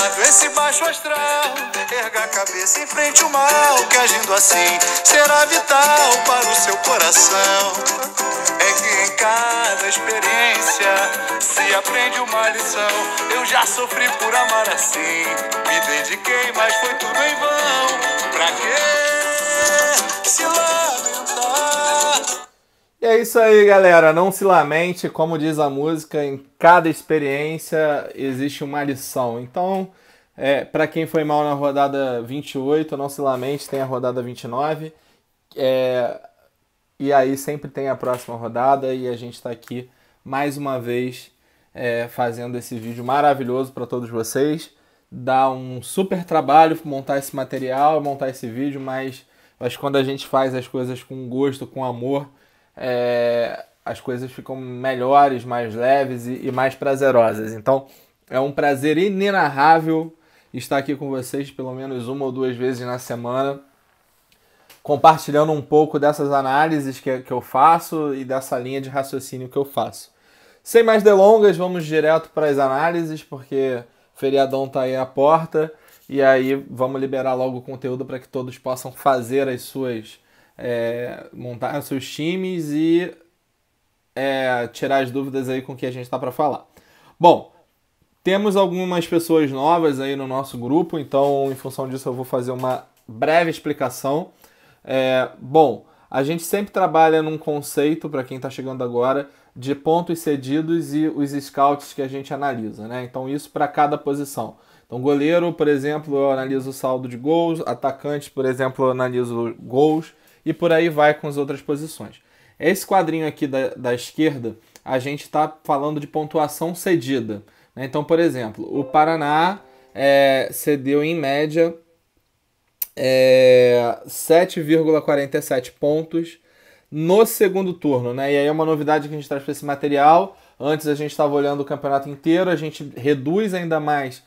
lado esse baixo astral, erga a cabeça em frente ao mal, que agindo assim será vital para o seu coração. É que em cada experiência se aprende uma lição. Eu já sofri por amar assim, me dediquei, mas foi tudo em vão. Pra que se lamentar? E é isso aí, galera. Não se lamente, como diz a música, em cada experiência existe uma lição. Então, para quem foi mal na rodada 28, não se lamente, tem a rodada 29. E aí sempre tem a próxima rodada e a gente está aqui mais uma vez fazendo esse vídeo maravilhoso para todos vocês. Dá um super trabalho montar esse material, montar esse vídeo, mas quando a gente faz as coisas com gosto, com amor, as coisas ficam melhores, mais leves e mais prazerosas. Então é um prazer inenarrável estar aqui com vocês pelo menos 1 ou 2 vezes na semana, compartilhando um pouco dessas análises que eu faço e dessa linha de raciocínio que eu faço. Sem mais delongas, vamos direto para as análises, porque o feriadão está aí à porta, e aí vamos liberar logo o conteúdo para que todos possam fazer as suas... montar seus times e tirar as dúvidas aí com o que a gente está para falar. Bom, temos algumas pessoas novas aí no nosso grupo, então em função disso eu vou fazer uma breve explicação. Bom, a gente sempre trabalha num conceito, para quem está chegando agora, de pontos cedidos e os scouts que a gente analisa, né? Então isso para cada posição. Então goleiro, por exemplo, eu analiso o saldo de gols, atacante, por exemplo, eu analiso gols, e por aí vai com as outras posições. Esse quadrinho aqui da esquerda, a gente está falando de pontuação cedida, né? Então, por exemplo, o Paraná cedeu em média 7,47 pontos no segundo turno, né? E aí é uma novidade que a gente traz para esse material. Antes a gente estava olhando o campeonato inteiro, a gente reduz ainda mais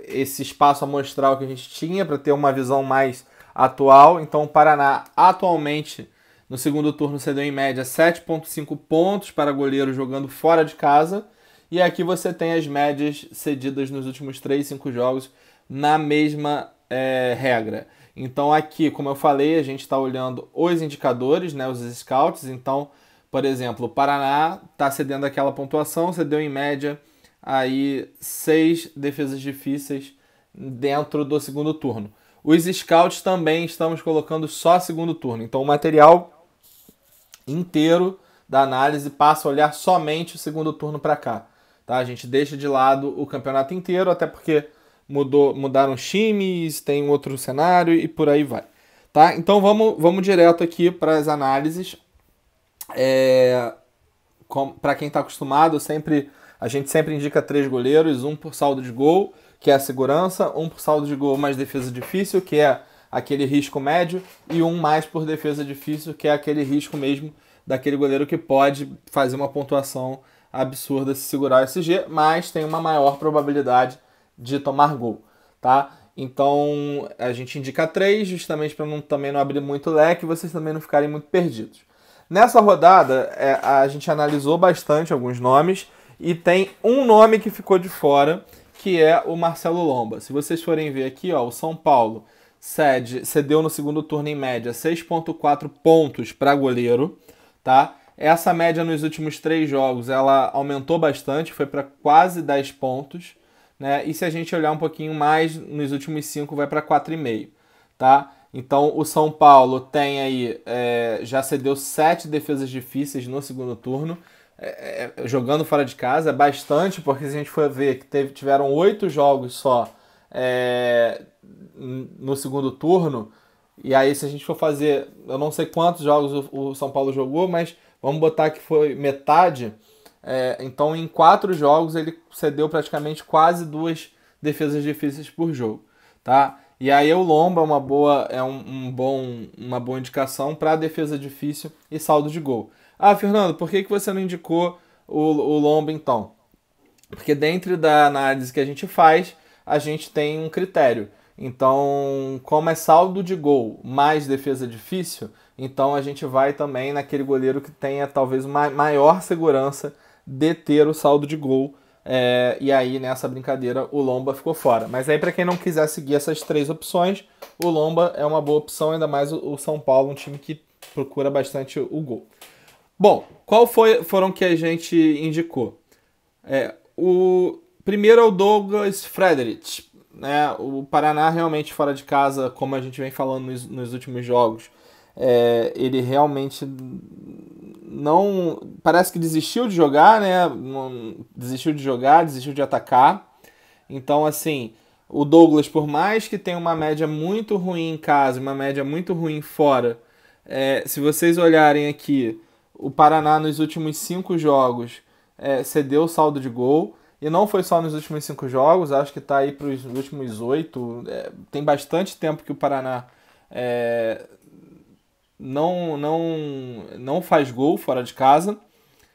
esse espaço amostral que a gente tinha para ter uma visão mais atual. Então o Paraná atualmente no segundo turno cedeu em média 7,5 pontos para goleiro jogando fora de casa, e aqui você tem as médias cedidas nos últimos 3-5 jogos na mesma regra. Então aqui, como eu falei, a gente está olhando os indicadores, né, os scouts. Então, por exemplo, o Paraná está cedendo aquela pontuação, cedeu em média aí 6 defesas difíceis dentro do segundo turno. Os scouts também estamos colocando só segundo turno. Então o material inteiro da análise passa a olhar somente o segundo turno para cá. Tá? A gente deixa de lado o campeonato inteiro, até porque mudaram os times, tem um outro cenário e por aí vai. Tá? Então vamos direto aqui para as análises. Para quem está acostumado, a gente sempre indica 3 goleiros, um por saldo de gol, que é a segurança, um por saldo de gol mais defesa difícil, que é aquele risco médio, e um mais por defesa difícil, que é aquele risco mesmo daquele goleiro que pode fazer uma pontuação absurda se segurar o SG, mas tem uma maior probabilidade de tomar gol, tá? Então a gente indica 3, justamente para também não abrir muito leque e vocês também não ficarem muito perdidos. Nessa rodada, a gente analisou bastante alguns nomes e tem um nome que ficou de fora, que é o Marcelo Lomba. Se vocês forem ver aqui, ó, o São Paulo cedeu no segundo turno em média 6,4 pontos para goleiro, tá? Essa média nos últimos 3 jogos ela aumentou bastante, foi para quase 10 pontos, né? E se a gente olhar um pouquinho mais, nos últimos 5 vai para 4,5, tá? Então o São Paulo tem aí, já cedeu 7 defesas difíceis no segundo turno, jogando fora de casa. É bastante, porque se a gente for ver que tiveram 8 jogos só no segundo turno, e aí se a gente for fazer, eu não sei quantos jogos o São Paulo jogou, mas vamos botar que foi metade, então em 4 jogos ele cedeu praticamente quase 2 defesas difíceis por jogo, tá? E aí o Lomba é uma boa indicação para defesa difícil e saldo de gol. Ah, Fernando, por que você não indicou o Lomba então? Porque dentro da análise que a gente faz, a gente tem um critério. Então, como é saldo de gol mais defesa difícil, então a gente vai também naquele goleiro que tenha talvez uma maior segurança de ter o saldo de gol E aí, nessa brincadeira, o Lomba ficou fora. Mas aí, para quem não quiser seguir essas 3 opções, o Lomba é uma boa opção, ainda mais o São Paulo, um time que procura bastante o gol. Bom, foram que a gente indicou? O primeiro é o Douglas Frederich, né? O Paraná realmente fora de casa, como a gente vem falando nos últimos jogos, ele realmente não... Parece que desistiu de jogar, né? Desistiu de jogar, desistiu de atacar. Então, assim, o Douglas, por mais que tenha uma média muito ruim em casa, uma média muito ruim fora, se vocês olharem aqui, o Paraná nos últimos 5 jogos cedeu o saldo de gol. E não foi só nos últimos 5 jogos, acho que está aí para os últimos 8. Tem bastante tempo que o Paraná não faz gol fora de casa.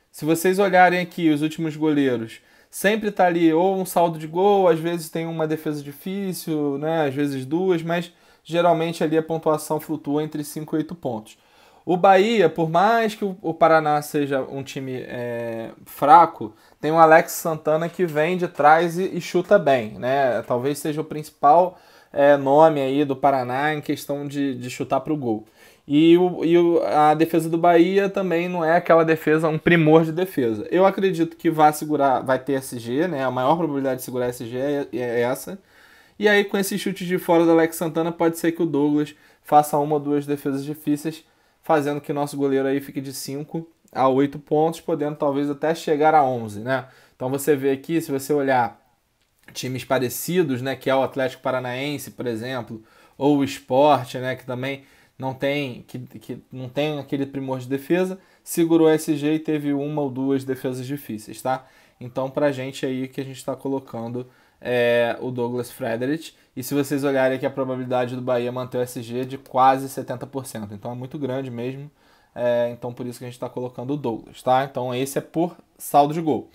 Se vocês olharem aqui os últimos goleiros, sempre está ali ou um saldo de gol, às vezes tem uma defesa difícil, né? Às vezes 2, mas geralmente ali a pontuação flutua entre 5 e 8 pontos. O Bahia, por mais que o Paraná seja um time fraco, tem o Alex Santana que vem de trás e chuta bem, né? Talvez seja o principal nome aí do Paraná em questão de chutar para o gol. A defesa do Bahia também não é aquela defesa, um primor de defesa. Eu acredito que vai ter SG, né? A maior probabilidade de segurar SG é essa. E aí, com esse chute de fora do Alex Santana, pode ser que o Douglas faça 1 ou 2 defesas difíceis, fazendo que o nosso goleiro aí fique de 5 a 8 pontos, podendo talvez até chegar a 11, né? Então você vê aqui, se você olhar times parecidos, né, que é o Atlético Paranaense, por exemplo, ou o Sport, né, que também não tem aquele primor de defesa, segurou o SG e teve 1 ou 2 defesas difíceis, tá? Então, pra gente aí que a gente está colocando o Douglas Frederich. E se vocês olharem aqui, a probabilidade do Bahia manter o SG é de quase 70%. Então é muito grande mesmo. Então por isso que a gente está colocando o Douglas, tá? Então esse é por saldo de gol.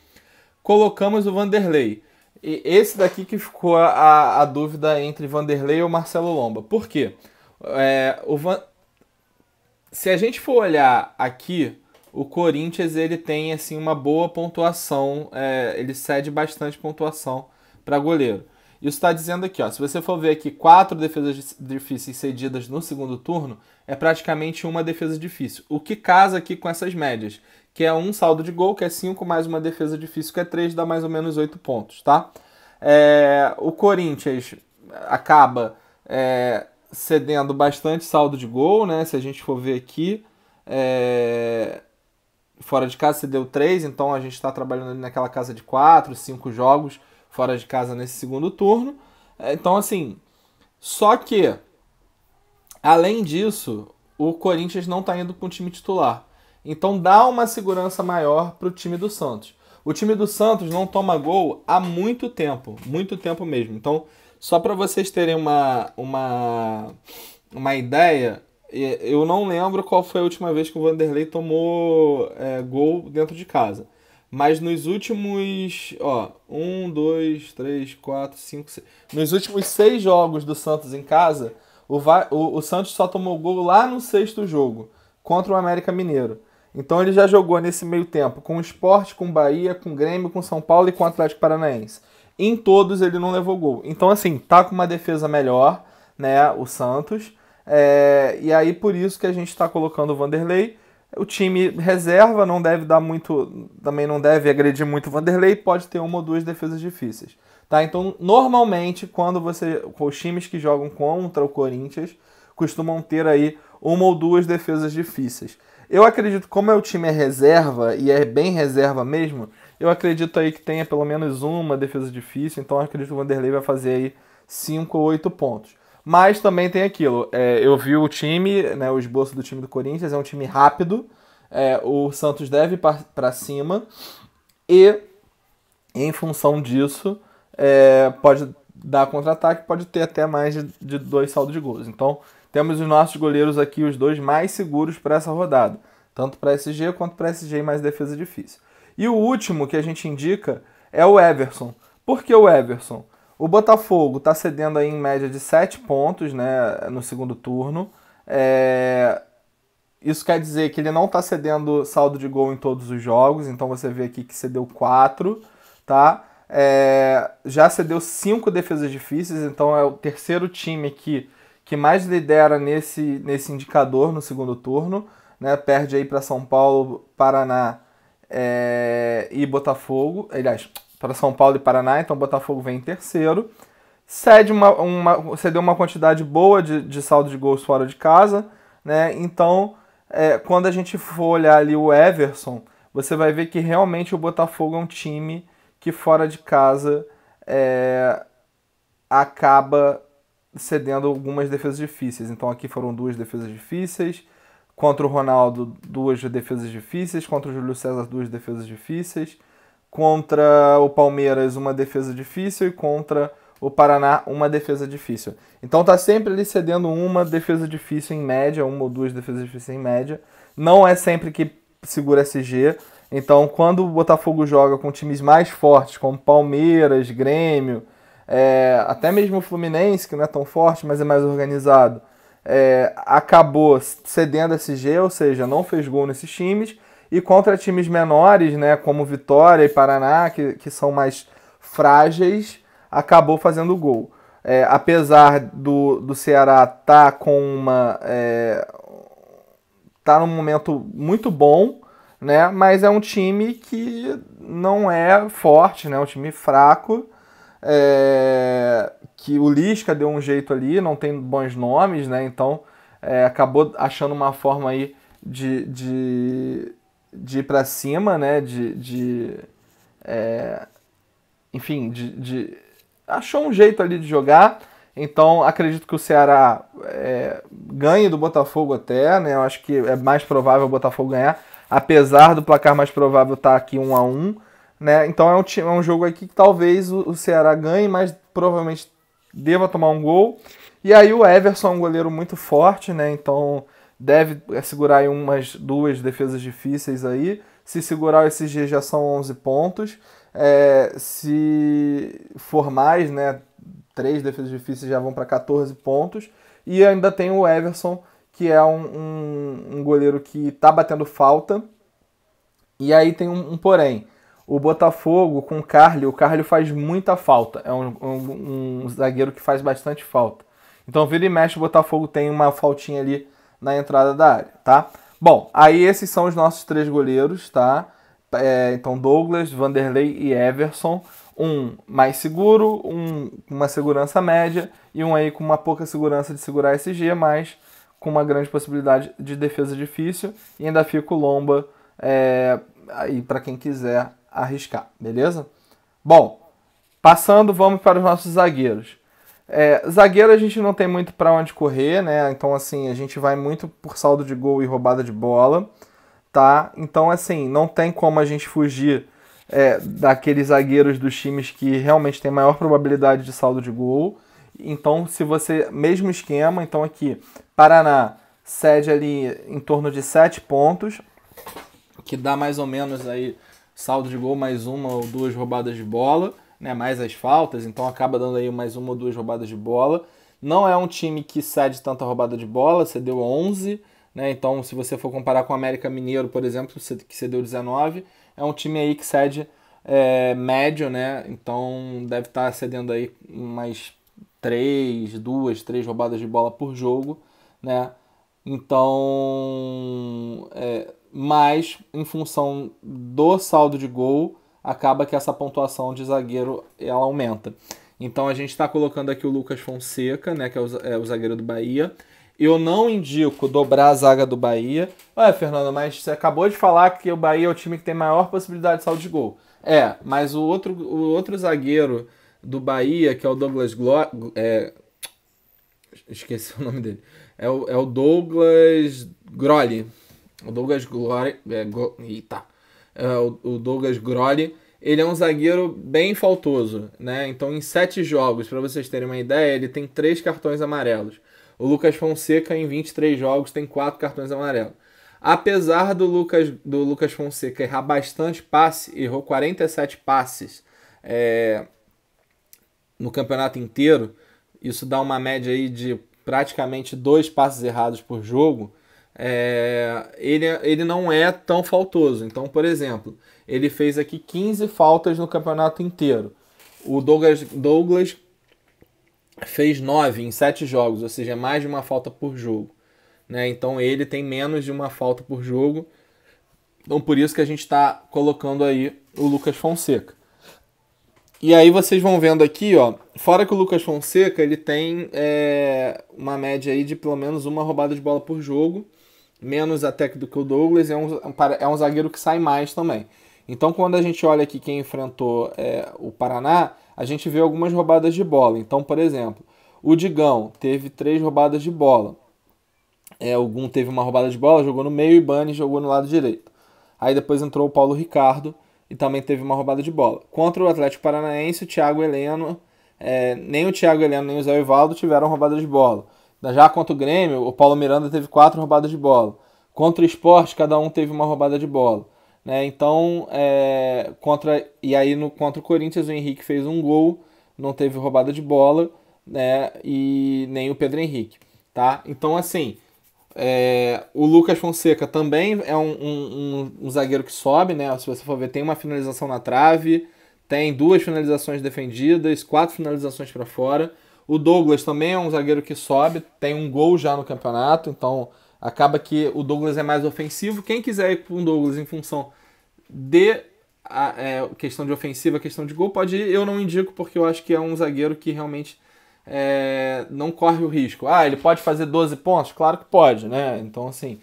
Colocamos o Vanderlei. E esse daqui que ficou a dúvida entre Vanderlei ou Marcelo Lomba. Por quê? Se a gente for olhar aqui, o Corinthians ele tem assim uma boa pontuação. Ele cede bastante pontuação para goleiro. Isso está dizendo aqui, ó, se você for ver aqui 4 defesas difíceis cedidas no segundo turno, é praticamente uma defesa difícil. O que casa aqui com essas médias, que é um saldo de gol, que é 5, mais uma defesa difícil, que é 3, dá mais ou menos 8 pontos, tá? O Corinthians acaba cedendo bastante saldo de gol, né? Se a gente for ver aqui, fora de casa cedeu 3, então a gente está trabalhando ali naquela casa de 4, 5 jogos fora de casa nesse segundo turno. Então, assim, só que, além disso, o Corinthians não está indo com o time titular. Então, dá uma segurança maior para o time do Santos. O time do Santos não toma gol há muito tempo mesmo. Então, só para vocês terem uma ideia, eu não lembro qual foi a última vez que o Vanderlei tomou gol dentro de casa. Mas nos últimos, 1, 2, 3, 4, 5, 6... Nos últimos 6 jogos do Santos em casa, o Santos só tomou gol lá no 6º jogo, contra o América Mineiro. Então ele já jogou nesse meio tempo com o Sport, com o Bahia, com o Grêmio, com o São Paulo e com o Atlético Paranaense. Em todos ele não levou gol. Então, assim, tá com uma defesa melhor, né, o Santos. E aí por isso que a gente está colocando o Vanderlei. O time reserva não deve dar muito, também não deve agredir muito o Vanderlei, pode ter 1 ou 2 defesas difíceis, tá? Então, normalmente, os times que jogam contra o Corinthians costumam ter aí 1 ou 2 defesas difíceis. Eu acredito, como o time é reserva e é bem reserva mesmo, eu acredito aí que tenha pelo menos uma defesa difícil, então eu acredito que o Vanderlei vai fazer aí 5 ou 8 pontos. Mas também tem aquilo, eu vi o time, né, o esboço do time do Corinthians, é um time rápido, o Santos deve ir para cima e, em função disso, pode dar contra-ataque, pode ter até mais de 2 saldos de gols. Então, temos os nossos goleiros aqui, os 2 mais seguros para essa rodada, tanto para SG quanto para SG e mais defesa difícil. E o último que a gente indica é o Everson. Por que o Everson? O Botafogo está cedendo aí em média de 7 pontos, né, no segundo turno. Isso quer dizer que ele não está cedendo saldo de gol em todos os jogos. Então você vê aqui que cedeu 4. tá? Já cedeu 5 defesas difíceis, então é o terceiro time aqui que mais lidera nesse indicador no segundo turno, né? Perde aí para São Paulo, Paraná e Botafogo. Aliás, para São Paulo e Paraná, então Botafogo vem em terceiro. Cedeu uma quantidade boa de saldo de gols fora de casa, né? Então, quando a gente for olhar ali o Everson, você vai ver que realmente o Botafogo é um time que fora de casa acaba cedendo algumas defesas difíceis. Então aqui foram 2 defesas difíceis, contra o Ronaldo 2 defesas difíceis, contra o Júlio César 2 defesas difíceis, contra o Palmeiras 1 defesa difícil e contra o Paraná 1 defesa difícil. Então tá sempre ali cedendo 1 defesa difícil em média, 1 ou 2 defesas difíceis em média. Não é sempre que segura SG. Então quando o Botafogo joga com times mais fortes, como Palmeiras, Grêmio, até mesmo o Fluminense, que não é tão forte, mas é mais organizado, acabou cedendo SG, ou seja, não fez gol nesses times. E contra times menores, né, como Vitória e Paraná, que são mais frágeis, acabou fazendo gol. Apesar do Ceará estar tá num momento muito bom, né, mas é um time que não é forte, né, é um time fraco, que o Lisca deu um jeito ali, não tem bons nomes, né, então acabou achando uma forma aí de ir para cima, né, enfim, achou um jeito ali de jogar. Então acredito que o Ceará ganhe do Botafogo até, né? Eu acho que é mais provável o Botafogo ganhar, apesar do placar mais provável estar aqui 1-1, né? Então é um jogo aqui que talvez o Ceará ganhe, mas provavelmente deva tomar um gol. E aí o Everson é um goleiro muito forte, né? Então deve segurar aí umas 2 defesas difíceis aí. Se segurar o SG já são 11 pontos. Se for mais, né, 3 defesas difíceis já vão para 14 pontos. E ainda tem o Everson, que é um goleiro que está batendo falta. E aí tem um porém. O Botafogo com o Carly faz muita falta. É um zagueiro que faz bastante falta. Então vira e mexe, o Botafogo tem uma faltinha ali na entrada da área, tá? Bom, aí esses são os nossos 3 goleiros, tá? Então Douglas, Vanderlei e Everson. Um mais seguro, um com uma segurança média e um aí com uma pouca segurança de segurar SG, mas com uma grande possibilidade de defesa difícil. E ainda fica o Lomba aí para quem quiser arriscar, beleza? Bom, passando, vamos para os nossos zagueiros. Zagueiro a gente não tem muito para onde correr, né? Então assim, a gente vai muito por saldo de gol e roubada de bola, tá? Então assim, não tem como a gente fugir daqueles zagueiros dos times que realmente tem maior probabilidade de saldo de gol. Então, se você, mesmo esquema, então aqui, Paraná cede ali em torno de 7 pontos, que dá mais ou menos aí saldo de gol mais 1 ou 2 roubadas de bola, né, mais as faltas, então acaba dando aí mais 1 ou 2 roubadas de bola. Não é um time que cede tanta roubada de bola, cedeu 11, né, então se você for comparar com o América Mineiro, por exemplo, que cedeu 19, é um time aí que cede médio, né, então deve estar cedendo aí mais 2, 3 roubadas de bola por jogo, né, então, mas em função do saldo de gol, acaba que essa pontuação de zagueiro ela aumenta. Então a gente está colocando aqui o Lucas Fonseca, né, que é o zagueiro do Bahia. Eu não indico dobrar a zaga do Bahia. Fernando, mas você acabou de falar que o Bahia é o time que tem maior possibilidade de saldo de gol. Mas o outro zagueiro do Bahia, que é o Douglas esqueci o nome dele. É o Douglas Grolli. O Douglas Grolli. O Douglas Grolli. Ele é um zagueiro bem faltoso, né? Então, em 7 jogos, para vocês terem uma ideia, ele tem 3 cartões amarelos. O Lucas Fonseca, em 23 jogos, tem 4 cartões amarelos. Apesar do Lucas Fonseca errar bastante passe, errou 47 passes no campeonato inteiro, isso dá uma média aí de praticamente 2 passes errados por jogo, ele não é tão faltoso. Então, por exemplo, ele fez aqui 15 faltas no campeonato inteiro. O Douglas fez 9 em 7 jogos, ou seja, mais de uma falta por jogo, né? Então ele tem menos de uma falta por jogo. Então por isso que a gente está colocando aí o Lucas Fonseca. E aí vocês vão vendo aqui, ó, fora que o Lucas Fonseca ele tem uma média aí de pelo menos uma roubada de bola por jogo, menos até do que o Douglas, é um zagueiro que sai mais também. Então quando a gente olha aqui quem enfrentou o Paraná, a gente vê algumas roubadas de bola. Então, por exemplo, o Digão teve 3 roubadas de bola. O Gum teve uma roubada de bola, jogou no meio, e Bani jogou no lado direito. Aí depois entrou o Paulo Ricardo e também teve uma roubada de bola. Contra o Atlético Paranaense, o Thiago Heleno, nem o Thiago Heleno nem o Zé Ivaldo tiveram roubada de bola. Já contra o Grêmio, o Paulo Miranda teve 4 roubadas de bola. Contra o Sport, cada um teve uma roubada de bola. Né? Então, contra o Corinthians, o Henrique fez um gol, não teve roubada de bola, né? E nem o Pedro Henrique. Tá? Então, assim, o Lucas Fonseca também é um zagueiro que sobe, né? Se você for ver, tem uma finalização na trave, tem 2 finalizações defendidas, 4 finalizações para fora. O Douglas também é um zagueiro que sobe, tem um gol já no campeonato, então acaba que o Douglas é mais ofensivo. Quem quiser ir com o Douglas em função de questão de ofensiva, questão de gol, pode ir. Eu não indico porque eu acho que é um zagueiro que realmente não corre o risco. Ele pode fazer 12 pontos? Claro que pode, né? Então, assim,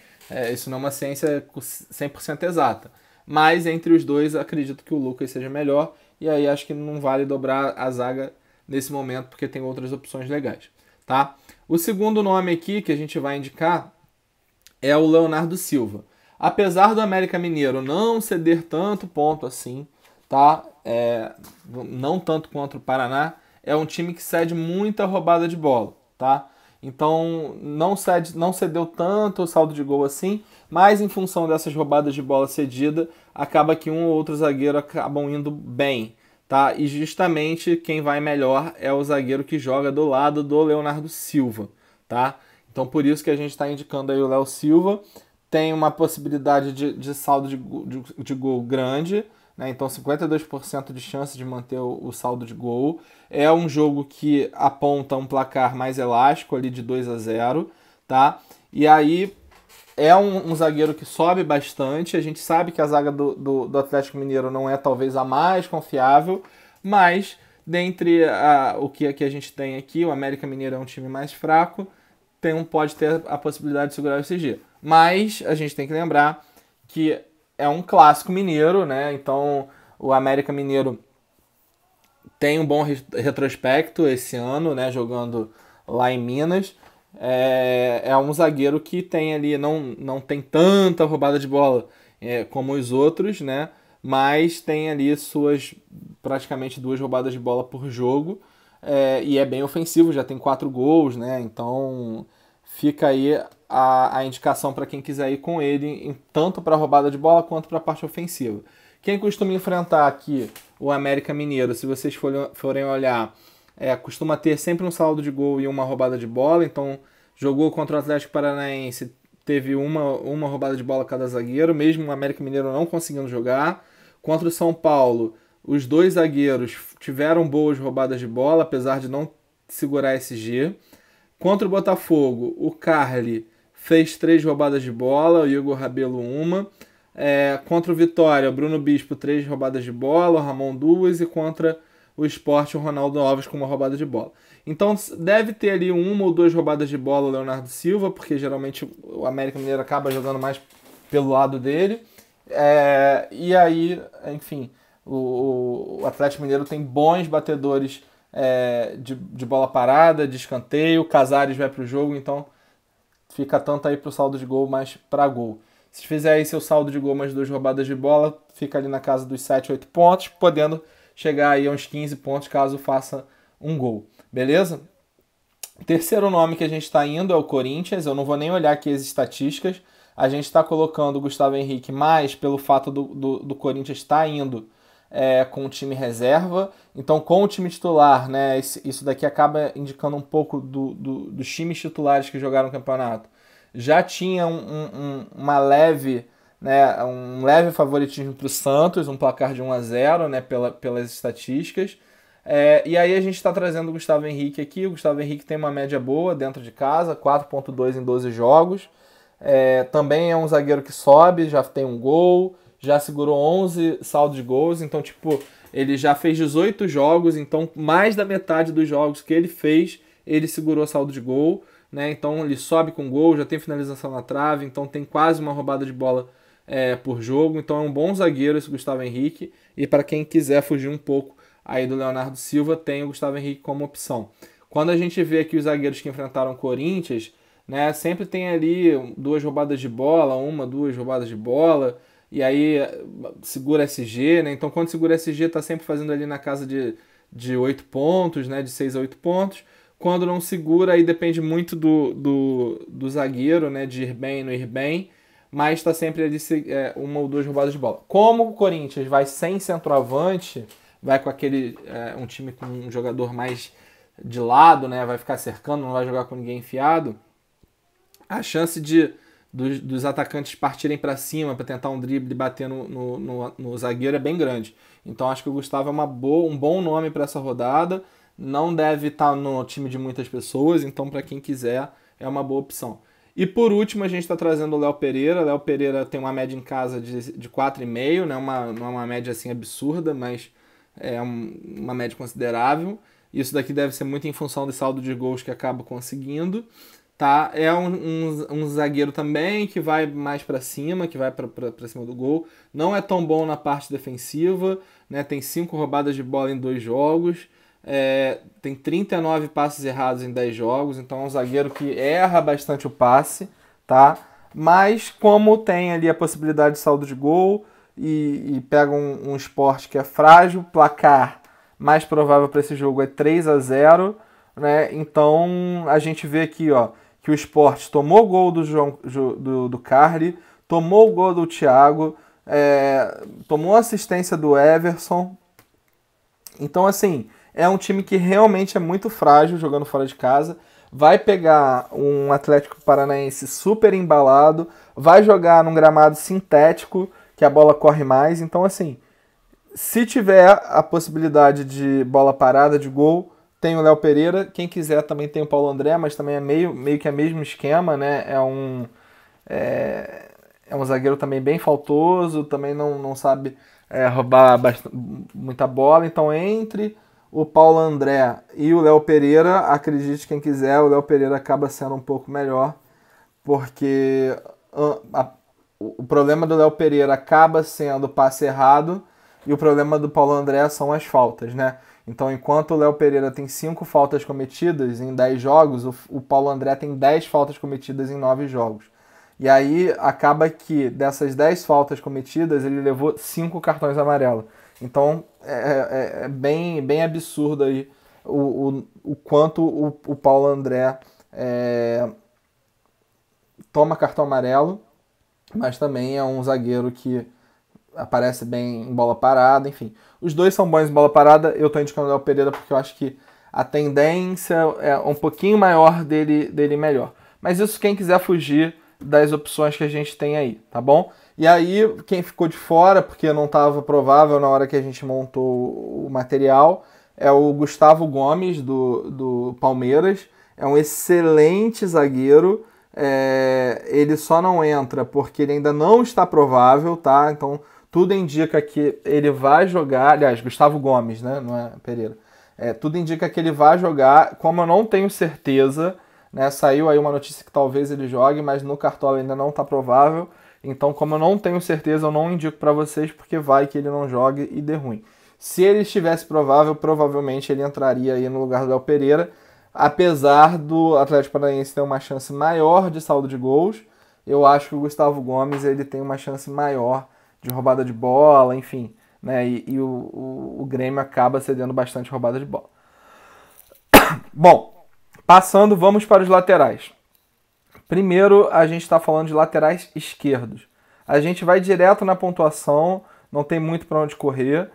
isso não é uma ciência 100% exata. Mas entre os dois, acredito que o Lucas seja melhor. E aí acho que não vale dobrar a zaga nesse momento, porque tem outras opções legais. Tá? O segundo nome aqui que a gente vai indicar é o Leonardo Silva. Apesar do América Mineiro não ceder tanto ponto assim, tá? Não tanto contra o Paraná, é um time que cede muita roubada de bola, tá? Então não cedeu tanto o saldo de gol assim, mas em função dessas roubadas de bola cedida, acaba que um ou outro zagueiro acabam indo bem, tá? E justamente quem vai melhor é o zagueiro que joga do lado do Leonardo Silva, tá? Então por isso que a gente está indicando aí o Léo Silva. Tem uma possibilidade de saldo de gol grande, né? Então 52% de chance de manter o saldo de gol. É um jogo que aponta um placar mais elástico ali de 2-0, tá? E aí é um zagueiro que sobe bastante. A gente sabe que a zaga do Atlético Mineiro não é talvez a mais confiável, mas dentre o que a gente tem aqui, o América Mineiro é um time mais fraco, pode ter a possibilidade de segurar o SG. Mas a gente tem que lembrar que é um clássico mineiro, né? Então o América Mineiro tem um bom retrospecto esse ano, né? Jogando lá em Minas. É um zagueiro que tem ali, não tem tanta roubada de bola como os outros, né? Mas tem ali suas praticamente 2 roubadas de bola por jogo. E é bem ofensivo, já tem 4 gols, né? Então fica aí a indicação para quem quiser ir com ele, tanto para a roubada de bola quanto para a parte ofensiva. Quem costuma enfrentar aqui o América Mineiro, se vocês forem olhar, costuma ter sempre um saldo de gol e uma roubada de bola. Então jogou contra o Atlético Paranaense, teve uma roubada de bola cada zagueiro, mesmo o América Mineiro não conseguindo jogar. Contra o São Paulo, os 2 zagueiros tiveram boas roubadas de bola, apesar de não segurar SG. Contra o Botafogo, o Carly fez 3 roubadas de bola, o Igor Rabelo 1. Contra o Vitória, o Bruno Bispo 3 roubadas de bola, o Ramon 2. E contra o Sport, o Ronaldo Alves com uma roubada de bola. Então deve ter ali 1 ou 2 roubadas de bola o Leonardo Silva, porque geralmente o América Mineiro acaba jogando mais pelo lado dele. E aí, enfim, o Atlético Mineiro tem bons batedores de bola parada, de escanteio. Casares vai para o jogo, então fica tanto aí para o saldo de gol, mais para gol. Se fizer aí seu saldo de gol mais 2 roubadas de bola, fica ali na casa dos 7, 8 pontos, podendo chegar aí a uns 15 pontos caso faça um gol. Beleza? Terceiro nome que a gente está indo é o Corinthians. Eu não vou nem olhar aqui as estatísticas. A gente está colocando o Gustavo Henrique mais pelo fato do Corinthians estar indo com o time reserva. Então, com o time titular, né, isso daqui acaba indicando um pouco dos times titulares que jogaram o campeonato. já tinha uma leve, né, um leve favoritismo para o Santos, um placar de 1-0, né, pelas estatísticas. E aí a gente está trazendo o Gustavo Henrique aqui. O Gustavo Henrique tem uma média boa dentro de casa, 4,2 em 12 jogos. Também é um zagueiro que sobe, já tem um gol, já segurou 11 saldos de gols, então tipo, ele já fez 18 jogos, então mais da metade dos jogos que ele fez, ele segurou saldo de gol, né? Então ele sobe com gol, já tem finalização na trave, então tem quase uma roubada de bola por jogo, então é um bom zagueiro esse Gustavo Henrique, e para quem quiser fugir um pouco aí do Leonardo Silva, tem o Gustavo Henrique como opção. Quando a gente vê aqui os zagueiros que enfrentaram o Corinthians, né, sempre tem ali 2 roubadas de bola, 2 roubadas de bola, e aí segura SG, né? Então quando segura SG está sempre fazendo ali na casa de 8 pontos, né, de 6 a 8 pontos. Quando não segura, aí depende muito do zagueiro, né, de ir bem e não ir bem, mas está sempre ali 1 ou 2 roubadas de bola. Como o Corinthians vai sem centroavante, vai com um time com um jogador mais de lado, né, vai ficar cercando, não vai jogar com ninguém enfiado, a chance dos atacantes partirem para cima para tentar um drible e bater no zagueiro é bem grande. Então acho que o Gustavo é um bom nome para essa rodada. Não deve estar no time de muitas pessoas, então para quem quiser é uma boa opção. E por último a gente está trazendo o Léo Pereira. Léo Pereira tem uma média em casa de 4,5, né? Não é uma média assim absurda, mas é uma média considerável. Isso daqui deve ser muito em função do saldo de gols que acaba conseguindo. Tá? É um zagueiro também que vai mais para cima, que vai para cima do gol. Não é tão bom na parte defensiva, né? Tem 5 roubadas de bola em 2 jogos. Tem 39 passes errados em 10 jogos. Então é um zagueiro que erra bastante o passe. Tá? Mas como tem ali a possibilidade de saldo de gol e pega um Sport que é frágil, placar mais provável para esse jogo é 3-0. Né? Então a gente vê aqui, ó, que o Sport tomou o gol do Carly, tomou o gol do Thiago, tomou a assistência do Everson. Então, assim, é um time que realmente é muito frágil jogando fora de casa. Vai pegar um Atlético Paranaense super embalado, vai jogar num gramado sintético, que a bola corre mais. Então, assim, se tiver a possibilidade de bola parada, de gol, tem o Léo Pereira. Quem quiser também tem o Paulo André, mas também é meio que o mesmo esquema, né? É um zagueiro também bem faltoso, também não sabe roubar muita bola. Então, entre o Paulo André e o Léo Pereira, acredite quem quiser, o Léo Pereira acaba sendo um pouco melhor, porque o problema do Léo Pereira acaba sendo o passe errado e o problema do Paulo André são as faltas, né? Então, enquanto o Léo Pereira tem 5 faltas cometidas em 10 jogos, o Paulo André tem 10 faltas cometidas em 9 jogos. E aí, acaba que dessas 10 faltas cometidas, ele levou 5 cartões amarelos. Então, é bem absurdo aí o quanto o Paulo André toma cartão amarelo, mas também é um zagueiro que aparece bem em bola parada, enfim. Os dois são bons em bola parada, eu estou indicando o Léo Pereira porque eu acho que a tendência é um pouquinho maior dele melhor. Mas isso quem quiser fugir das opções que a gente tem aí, tá bom? E aí, quem ficou de fora, porque não estava provável na hora que a gente montou o material, é o Gustavo Gomes, do Palmeiras. É um excelente zagueiro. Ele só não entra porque ele ainda não está provável, tá? Então, tudo indica que ele vai jogar. Aliás, Gustavo Gomes, né? Não é Pereira. Tudo indica que ele vai jogar. Como eu não tenho certeza, né? Saiu aí uma notícia que talvez ele jogue, mas no Cartola ainda não está provável. Então, como eu não tenho certeza, eu não indico para vocês, porque vai que ele não jogue e dê ruim. Se ele estivesse provável, provavelmente ele entraria aí no lugar do Léo Pereira. Apesar do Atlético Paranaense ter uma chance maior de saldo de gols, eu acho que o Gustavo Gomes ele tem uma chance maior de roubada de bola, enfim, né? E o Grêmio acaba cedendo bastante roubada de bola. Bom, passando, vamos para os laterais. Primeiro, a gente está falando de laterais esquerdos. A gente vai direto na pontuação, não tem muito para onde correr.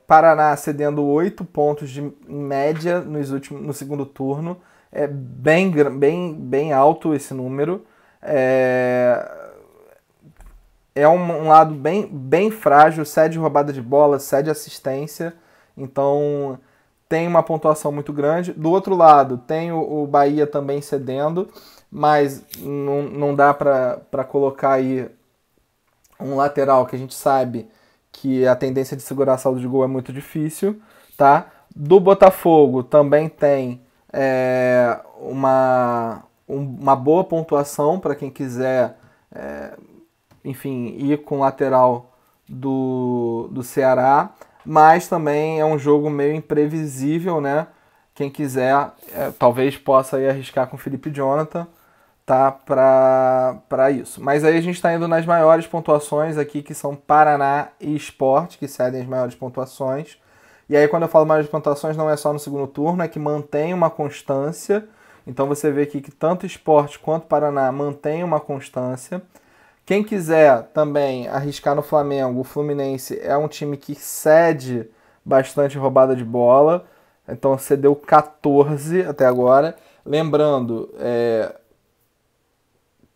Paraná cedendo 8 pontos em média no segundo turno. é bem alto esse número. É um lado bem frágil, cede roubada de bola, cede assistência, então tem uma pontuação muito grande. Do outro lado, tem o Bahia também cedendo, mas não dá para colocar aí um lateral que a gente sabe que a tendência de segurar saldo de gol é muito difícil, tá? Do Botafogo também tem uma boa pontuação para quem quiser, enfim, ir com o lateral do Ceará, mas também é um jogo meio imprevisível, né? Quem quiser, talvez possa ir arriscar com o Felipe Jonathan, tá? Para isso. Mas aí a gente está indo nas maiores pontuações aqui, que são Paraná e Sport, que cedem as maiores pontuações. E aí quando eu falo maiores pontuações, não é só no segundo turno, é que mantém uma constância. Então você vê aqui que tanto Sport quanto Paraná mantém uma constância. Quem quiser também arriscar no Flamengo, o Fluminense é um time que cede bastante roubada de bola. Então cedeu 14 até agora. Lembrando,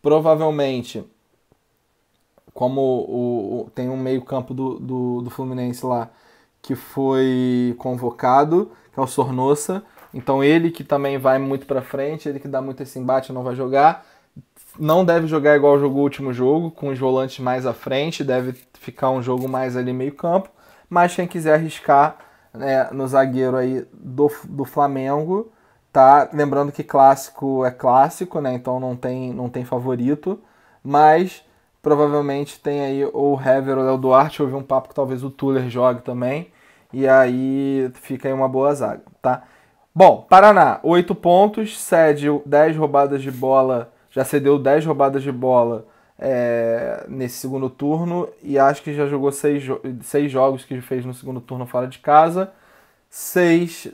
provavelmente, como tem um meio campo do Fluminense lá que foi convocado, que é o Sornosa. Então ele que também vai muito pra frente, ele que dá muito esse embate, não vai jogar. Não deve jogar igual jogou o último jogo, com os volantes mais à frente, deve ficar um jogo mais ali meio campo. Mas quem quiser arriscar, né, no zagueiro aí do Flamengo, tá? Lembrando que clássico é clássico, né? Então não tem favorito, mas provavelmente tem aí ou o Hever ou o Léo Duarte. Eu ouvi um papo que talvez o Tuller jogue também, e aí fica aí uma boa zaga, tá? Bom, Paraná, 8 pontos, cede 10 roubadas de bola, já cedeu 10 roubadas de bola nesse segundo turno, e acho que já jogou 6 jogos que fez no segundo turno fora de casa, 6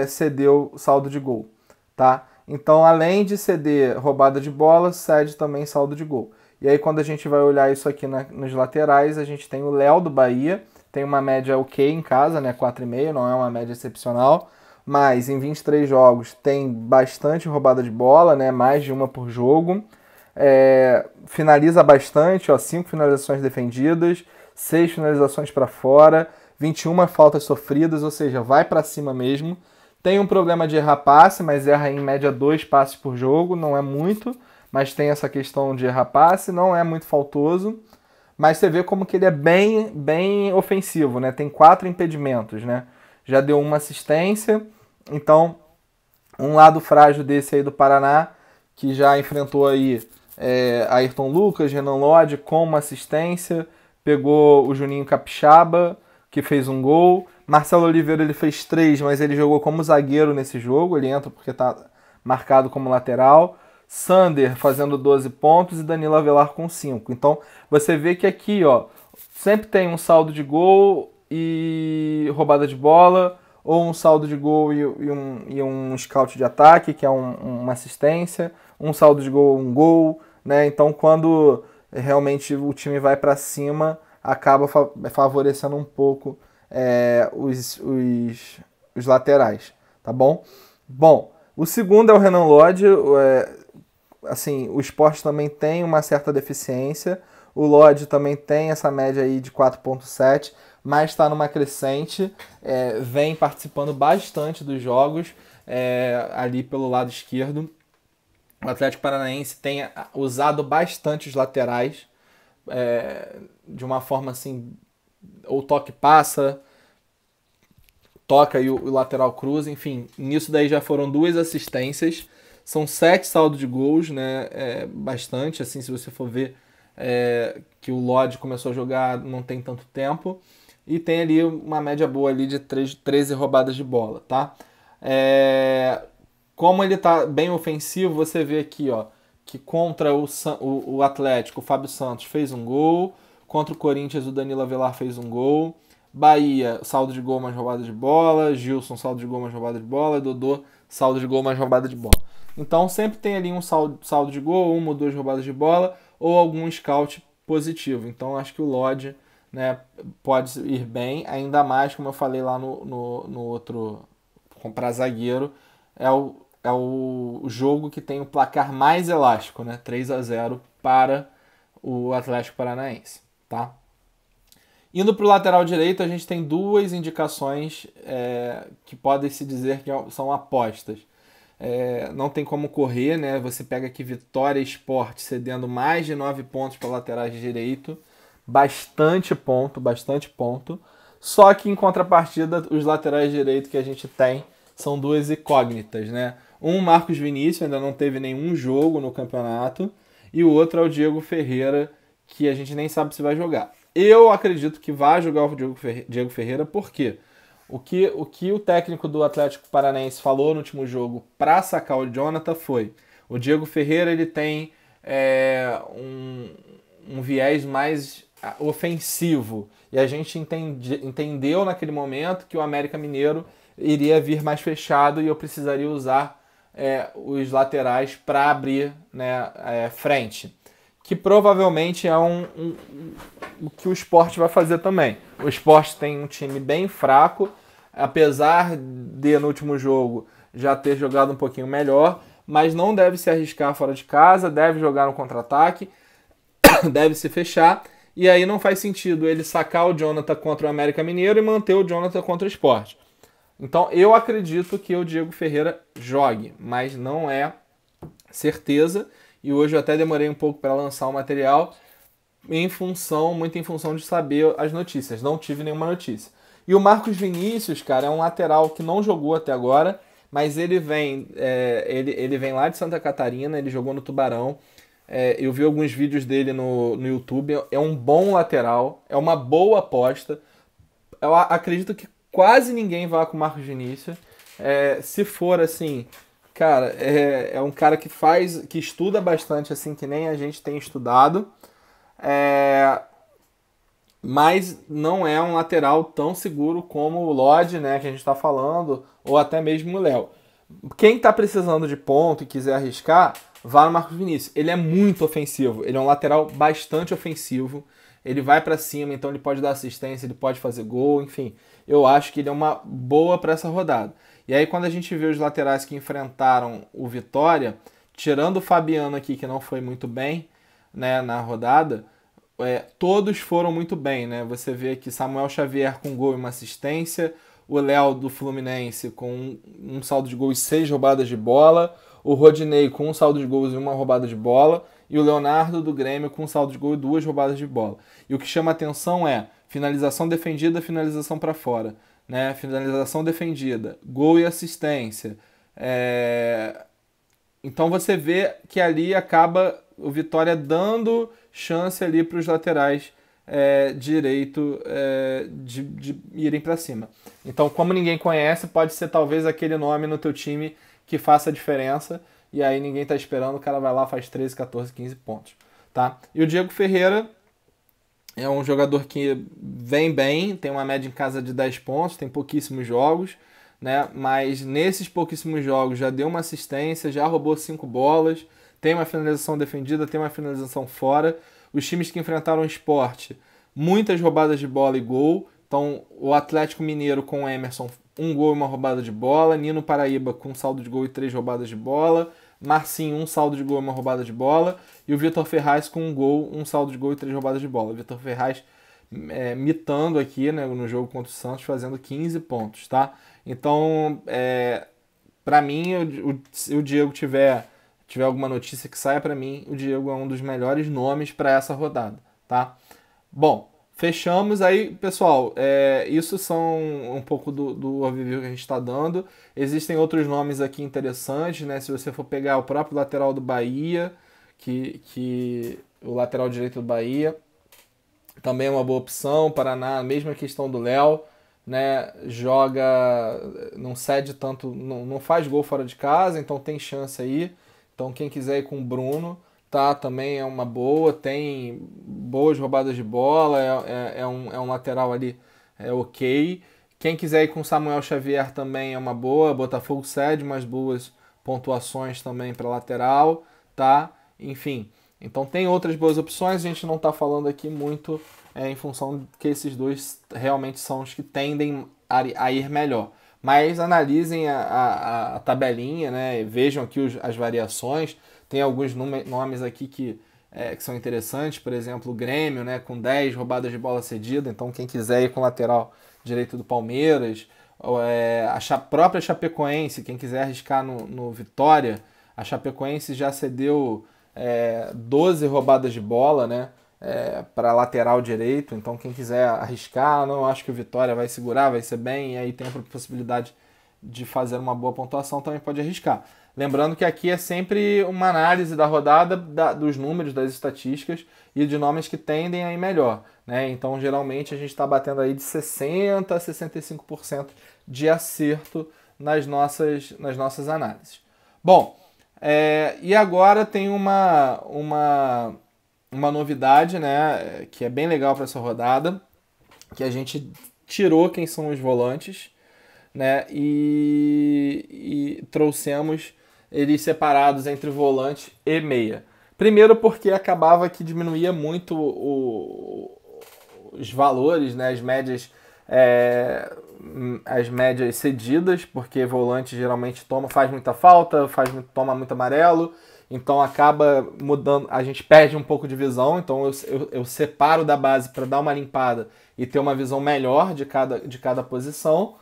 cedeu saldo de gol, tá? Então, além de ceder roubada de bola, cede também saldo de gol. E aí, quando a gente vai olhar isso aqui nos laterais, a gente tem o Léo do Bahia, tem uma média ok em casa, né? 4,5, não é uma média excepcional, mas em 23 jogos tem bastante roubada de bola, né? Mais de uma por jogo. Finaliza bastante, 5 finalizações defendidas, 6 finalizações para fora, 21 faltas sofridas, ou seja, vai para cima mesmo. Tem um problema de errar passe, mas erra em média 2 passes por jogo, não é muito, mas tem essa questão de errar passe, não é muito faltoso. Mas você vê como que ele é bem ofensivo, né? Tem 4 impedimentos, né? Já deu uma assistência, então um lado frágil desse aí do Paraná, que já enfrentou aí Ayrton Lucas, Renan Lodge com uma assistência, pegou o Juninho Capixaba, que fez um gol. Marcelo Oliveira ele fez 3, mas ele jogou como zagueiro nesse jogo, ele entra porque está marcado como lateral. Sander fazendo 12 pontos e Danilo Avelar com 5. Então você vê que aqui, sempre tem um saldo de gol e roubada de bola, ou um saldo de gol e um scout de ataque, que é uma assistência, um saldo de gol, um gol, né? Então quando realmente o time vai para cima, acaba favorecendo um pouco os laterais, tá bom? Bom, o segundo é o Renan Lodge. Assim, o Sport também tem uma certa deficiência, o Lodge também tem essa média aí de 4,7, mas está numa crescente, vem participando bastante dos jogos ali pelo lado esquerdo. O Atlético Paranaense tem usado bastante os laterais, de uma forma assim, ou toque passa, toca e o lateral cruza, enfim, nisso daí já foram 2 assistências, são 7 saldos de gols, né? Bastante, assim, se você for ver que o Lodge começou a jogar não tem tanto tempo, e tem ali uma média boa ali de 13 roubadas de bola, tá? Como ele tá bem ofensivo, você vê aqui, que contra o Atlético, o Fábio Santos fez um gol, contra o Corinthians o Danilo Avelar fez um gol, Bahia, saldo de gol mais roubada de bola, Gilson, saldo de gol mais roubada de bola, Dodô, saldo de gol mais roubada de bola. Então sempre tem ali um saldo de gol, 1 ou 2 roubadas de bola, ou algum scout positivo. Então acho que o Lodge, né, pode ir bem, ainda mais, como eu falei lá no outro, para zagueiro, o jogo que tem o placar mais elástico, né? 3-0 para o Atlético Paranaense, tá? Indo para o lateral direito, a gente tem duas indicações que podem se dizer que são apostas. Não tem como correr, né? Você pega aqui Vitória Sport cedendo mais de 9 pontos para laterais de direito. Bastante ponto, bastante ponto. Só que em contrapartida, os laterais de direito que a gente tem são duas incógnitas, né? Um, Marcos Vinícius, ainda não teve nenhum jogo no campeonato. E o outro é o Diego Ferreira, que a gente nem sabe se vai jogar. Eu acredito que vai jogar o Diego Ferreira, por quê? O que o técnico do Atlético Paranaense falou no último jogo para sacar o Jonathan foi: o Diego Ferreira ele tem um viés mais ofensivo, e a gente entendeu naquele momento que o América Mineiro iria vir mais fechado e eu precisaria usar os laterais para abrir, né, frente. Que provavelmente é o que o Sport vai fazer também. O Sport tem um time bem fraco, apesar de no último jogo já ter jogado um pouquinho melhor, mas não deve se arriscar fora de casa, deve jogar no contra-ataque, deve se fechar, e aí não faz sentido ele sacar o Jonathan contra o América Mineiro e manter o Jonathan contra o Sport. Então eu acredito que o Diego Ferreira jogue, mas não é certeza. E hoje eu até demorei um pouco para lançar o material muito em função de saber as notícias. Não tive nenhuma notícia. E o Marcos Vinícius, cara, é um lateral que não jogou até agora, mas ele vem lá de Santa Catarina, ele jogou no Tubarão. Eu vi alguns vídeos dele no YouTube. É um bom lateral, é uma boa aposta. Eu acredito que quase ninguém vá com o Marcos Vinícius. Se for assim... Cara, é um cara que estuda bastante, assim, que nem a gente tem estudado, mas não é um lateral tão seguro como o Lodge, né, que a gente está falando, ou até mesmo o Léo. Quem está precisando de ponto e quiser arriscar, vá no Marcos Vinícius. Ele é muito ofensivo, ele é um lateral bastante ofensivo, ele vai para cima, então ele pode dar assistência, ele pode fazer gol, enfim. Eu acho que ele é uma boa para essa rodada. E aí quando a gente vê os laterais que enfrentaram o Vitória, tirando o Fabiano aqui, que não foi muito bem, né, na rodada, todos foram muito bem, né? Você vê aqui Samuel Xavier com gol e uma assistência, o Léo do Fluminense com um saldo de gols e 6 roubadas de bola, o Rodinei com um saldo de gols e uma roubada de bola, e o Leonardo do Grêmio com um saldo de gol e 2 roubadas de bola. E o que chama atenção é finalização defendida, finalização para fora. Né, finalização defendida, gol e assistência. Então você vê que ali acaba o Vitória dando chance ali para os laterais direito de irem para cima. Então, como ninguém conhece, pode ser talvez aquele nome no teu time que faça a diferença, e aí ninguém está esperando, o cara vai lá, faz 13, 14, 15 pontos. Tá? E o Diego Ferreira é um jogador que vem bem, tem uma média em casa de 10 pontos, tem pouquíssimos jogos, né? Mas nesses pouquíssimos jogos já deu uma assistência, já roubou 5 bolas, tem uma finalização defendida, tem uma finalização fora. Os times que enfrentaram o Sport, muitas roubadas de bola e gol. Então o Atlético Mineiro com o Emerson, 1 gol e uma roubada de bola. Nino Paraíba com saldo de gol e 3 roubadas de bola. Marcinho, 1 saldo de gol e uma roubada de bola. E o Vitor Ferraz com 1 gol, 1 saldo de gol e 3 roubadas de bola. O Vitor Ferraz mitando aqui, né, no jogo contra o Santos, fazendo 15 pontos, tá? Então, para mim, se o Diego tiver alguma notícia que saia para mim, o Diego é um dos melhores nomes para essa rodada, tá? Bom, fechamos aí, pessoal. Isso são um pouco do overview que a gente está dando. Existem outros nomes aqui interessantes, né? Se você for pegar o próprio lateral do Bahia, que o lateral direito do Bahia também é uma boa opção. Paraná, a mesma questão do Léo, né? Joga, não cede tanto, não faz gol fora de casa, então tem chance aí. Então quem quiser ir com o Bruno, tá, também é uma boa, tem boas roubadas de bola, é um lateral ali ok. Quem quiser ir com Samuel Xavier também é uma boa. Botafogo cede umas boas pontuações também para lateral, tá? Enfim, então tem outras boas opções, a gente não está falando aqui muito em função que esses dois realmente são os que tendem a ir melhor. Mas analisem a tabelinha, né? Vejam aqui as variações. Tem alguns nomes aqui que são interessantes, por exemplo, o Grêmio, né, com 10 roubadas de bola cedida. Então, quem quiser ir com o lateral direito do Palmeiras, a própria Chapecoense, quem quiser arriscar no Vitória, a Chapecoense já cedeu 12 roubadas de bola, né, para lateral direito. Então, quem quiser arriscar, não acho que o Vitória vai segurar, vai ser bem, e aí tem a possibilidade de fazer uma boa pontuação, também pode arriscar. Lembrando que aqui é sempre uma análise da rodada, dos números, das estatísticas e de nomes que tendem a ir melhor, né? Então, geralmente, a gente está batendo aí de 60% a 65% de acerto nas nossas análises. Bom, e agora tem uma novidade, né, que é bem legal para essa rodada, que a gente tirou quem são os volantes, né, e trouxemos eles separados entre volante e meia. Primeiro porque acabava que diminuía muito os valores, né, as médias cedidas, porque volante geralmente faz muita falta, toma muito amarelo, então acaba mudando, a gente perde um pouco de visão, então eu separo da base para dar uma limpada e ter uma visão melhor de cada posição.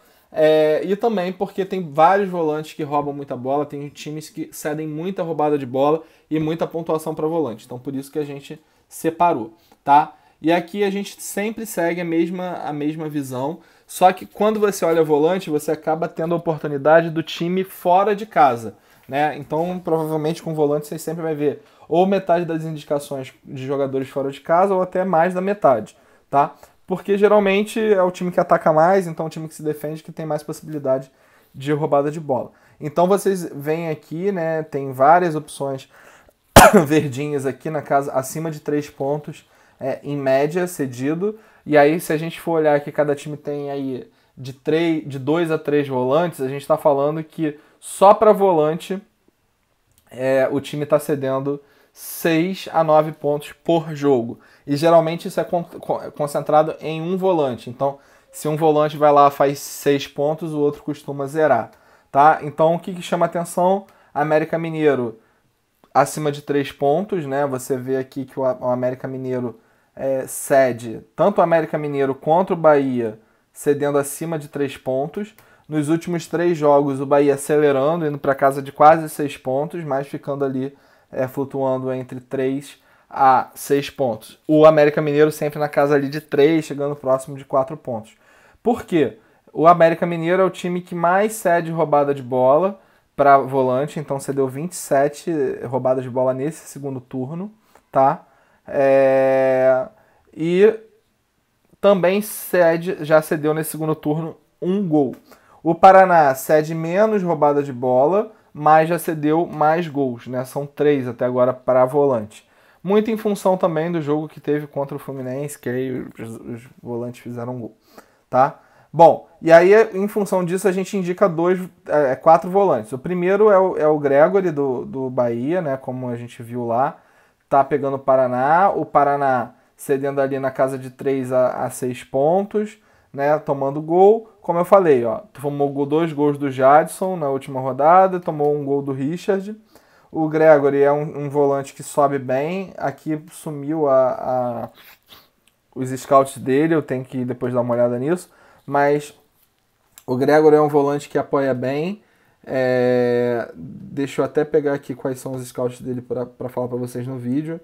E também porque tem vários volantes que roubam muita bola, tem times que cedem muita roubada de bola e muita pontuação para volante. Então por isso que a gente separou, tá? E aqui a gente sempre segue a mesma visão, só que quando você olha volante, você acaba tendo a oportunidade do time fora de casa, né? Então provavelmente com volante você sempre vai ver ou metade das indicações de jogadores fora de casa ou até mais da metade, tá? Porque geralmente é o time que ataca mais, então é o time que se defende que tem mais possibilidade de roubada de bola. Então vocês veem aqui, né, tem várias opções verdinhas aqui na casa acima de 3 pontos, em média, cedido. E aí se a gente for olhar que cada time tem aí de 2 a 3 volantes, a gente está falando que só para volante o time está cedendo 6 a 9 pontos por jogo. E geralmente isso é concentrado em um volante. Então, se um volante vai lá e faz 6 pontos, o outro costuma zerar, tá? Então, o que chama atenção? América Mineiro acima de 3 pontos, né? Você vê aqui que o América Mineiro cede tanto o América Mineiro quanto o Bahia cedendo acima de 3 pontos. Nos últimos 3 jogos, o Bahia acelerando, indo para casa de quase 6 pontos, mas ficando ali flutuando entre 3 a 6 pontos. O América Mineiro sempre na casa ali de 3, chegando próximo de 4 pontos. Por quê? O América Mineiro é o time que mais cede roubada de bola para volante, então cedeu 27 roubadas de bola nesse segundo turno, tá? E também já cedeu nesse segundo turno 1 gol. O Paraná cede menos roubada de bola, mas já cedeu mais gols, né? São 3 até agora para volante. Muito em função também do jogo que teve contra o Fluminense, que aí os volantes fizeram gol, tá? Bom, e aí em função disso a gente indica 4 volantes. O primeiro é o Gregory do Bahia, né? Como a gente viu lá, tá pegando o Paraná cedendo ali na casa de 3 a 6 pontos, né? Tomando gol. Como eu falei, ó, tomou 2 gols do Jadson na última rodada, tomou 1 gol do Richard. O Gregory é um volante que sobe bem. Aqui sumiu os scouts dele, eu tenho que depois dar uma olhada nisso. Mas o Gregory é um volante que apoia bem. Deixa eu até pegar aqui quais são os scouts dele para falar para vocês no vídeo.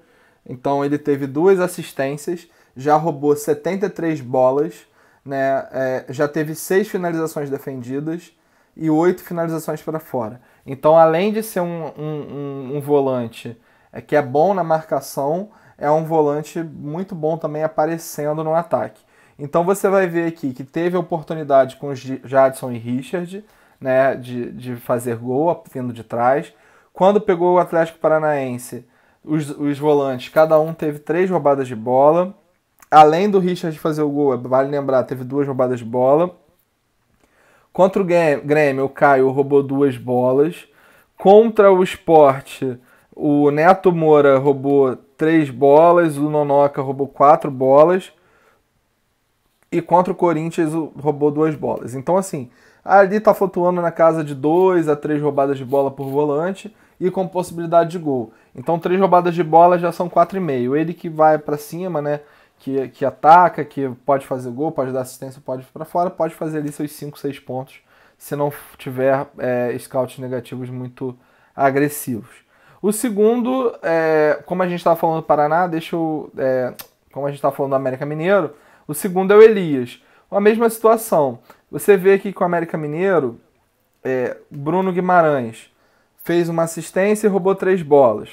Então ele teve 2 assistências, já roubou 73 bolas, né? Já teve 6 finalizações defendidas e 8 finalizações para fora. Então, além de ser um volante que é bom na marcação, é um volante muito bom também aparecendo no ataque. Então você vai ver aqui que teve a oportunidade com os Jadson e Richard, né, de fazer gol vindo de trás. Quando pegou o Atlético Paranaense, os volantes, cada um teve 3 roubadas de bola. Além do Richard fazer o gol, vale lembrar, teve 2 roubadas de bola. Contra o Grêmio, o Caio roubou 2 bolas. Contra o Sport, o Neto Moura roubou 3 bolas. O Nonoca roubou 4 bolas. E contra o Corinthians, roubou 2 bolas. Então, assim, ali está flutuando na casa de 2 a 3 roubadas de bola por volante e com possibilidade de gol. Então 3 roubadas de bola já são 4,5. Ele que vai para cima, né, que ataca, que pode fazer gol, pode dar assistência, pode ir para fora, pode fazer ali seus 5, 6 pontos, se não tiver scouts negativos muito agressivos. O segundo, como a gente estava falando do Paraná, como a gente estava falando do América Mineiro, o segundo é o Elias. A mesma situação. Você vê aqui com o América Mineiro, Bruno Guimarães fez uma assistência e roubou 3 bolas.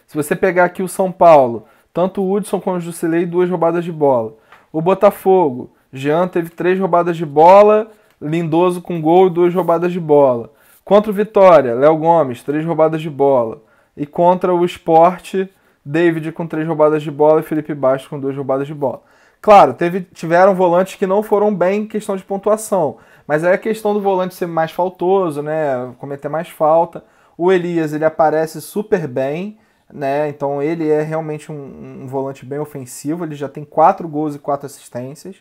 Se você pegar aqui o São Paulo, tanto o Hudson como o Jusilei, 2 roubadas de bola. O Botafogo, Jean teve 3 roubadas de bola, Lindoso com gol e 2 roubadas de bola. Contra o Vitória, Léo Gomes, 3 roubadas de bola. E contra o Sport, David com 3 roubadas de bola e Felipe Bastos com 2 roubadas de bola. Claro, tiveram volantes que não foram bem em questão de pontuação, mas aí a questão do volante ser mais faltoso, né, cometer mais falta. O Elias, ele aparece super bem, né, então ele é realmente um volante bem ofensivo, ele já tem 4 gols e 4 assistências.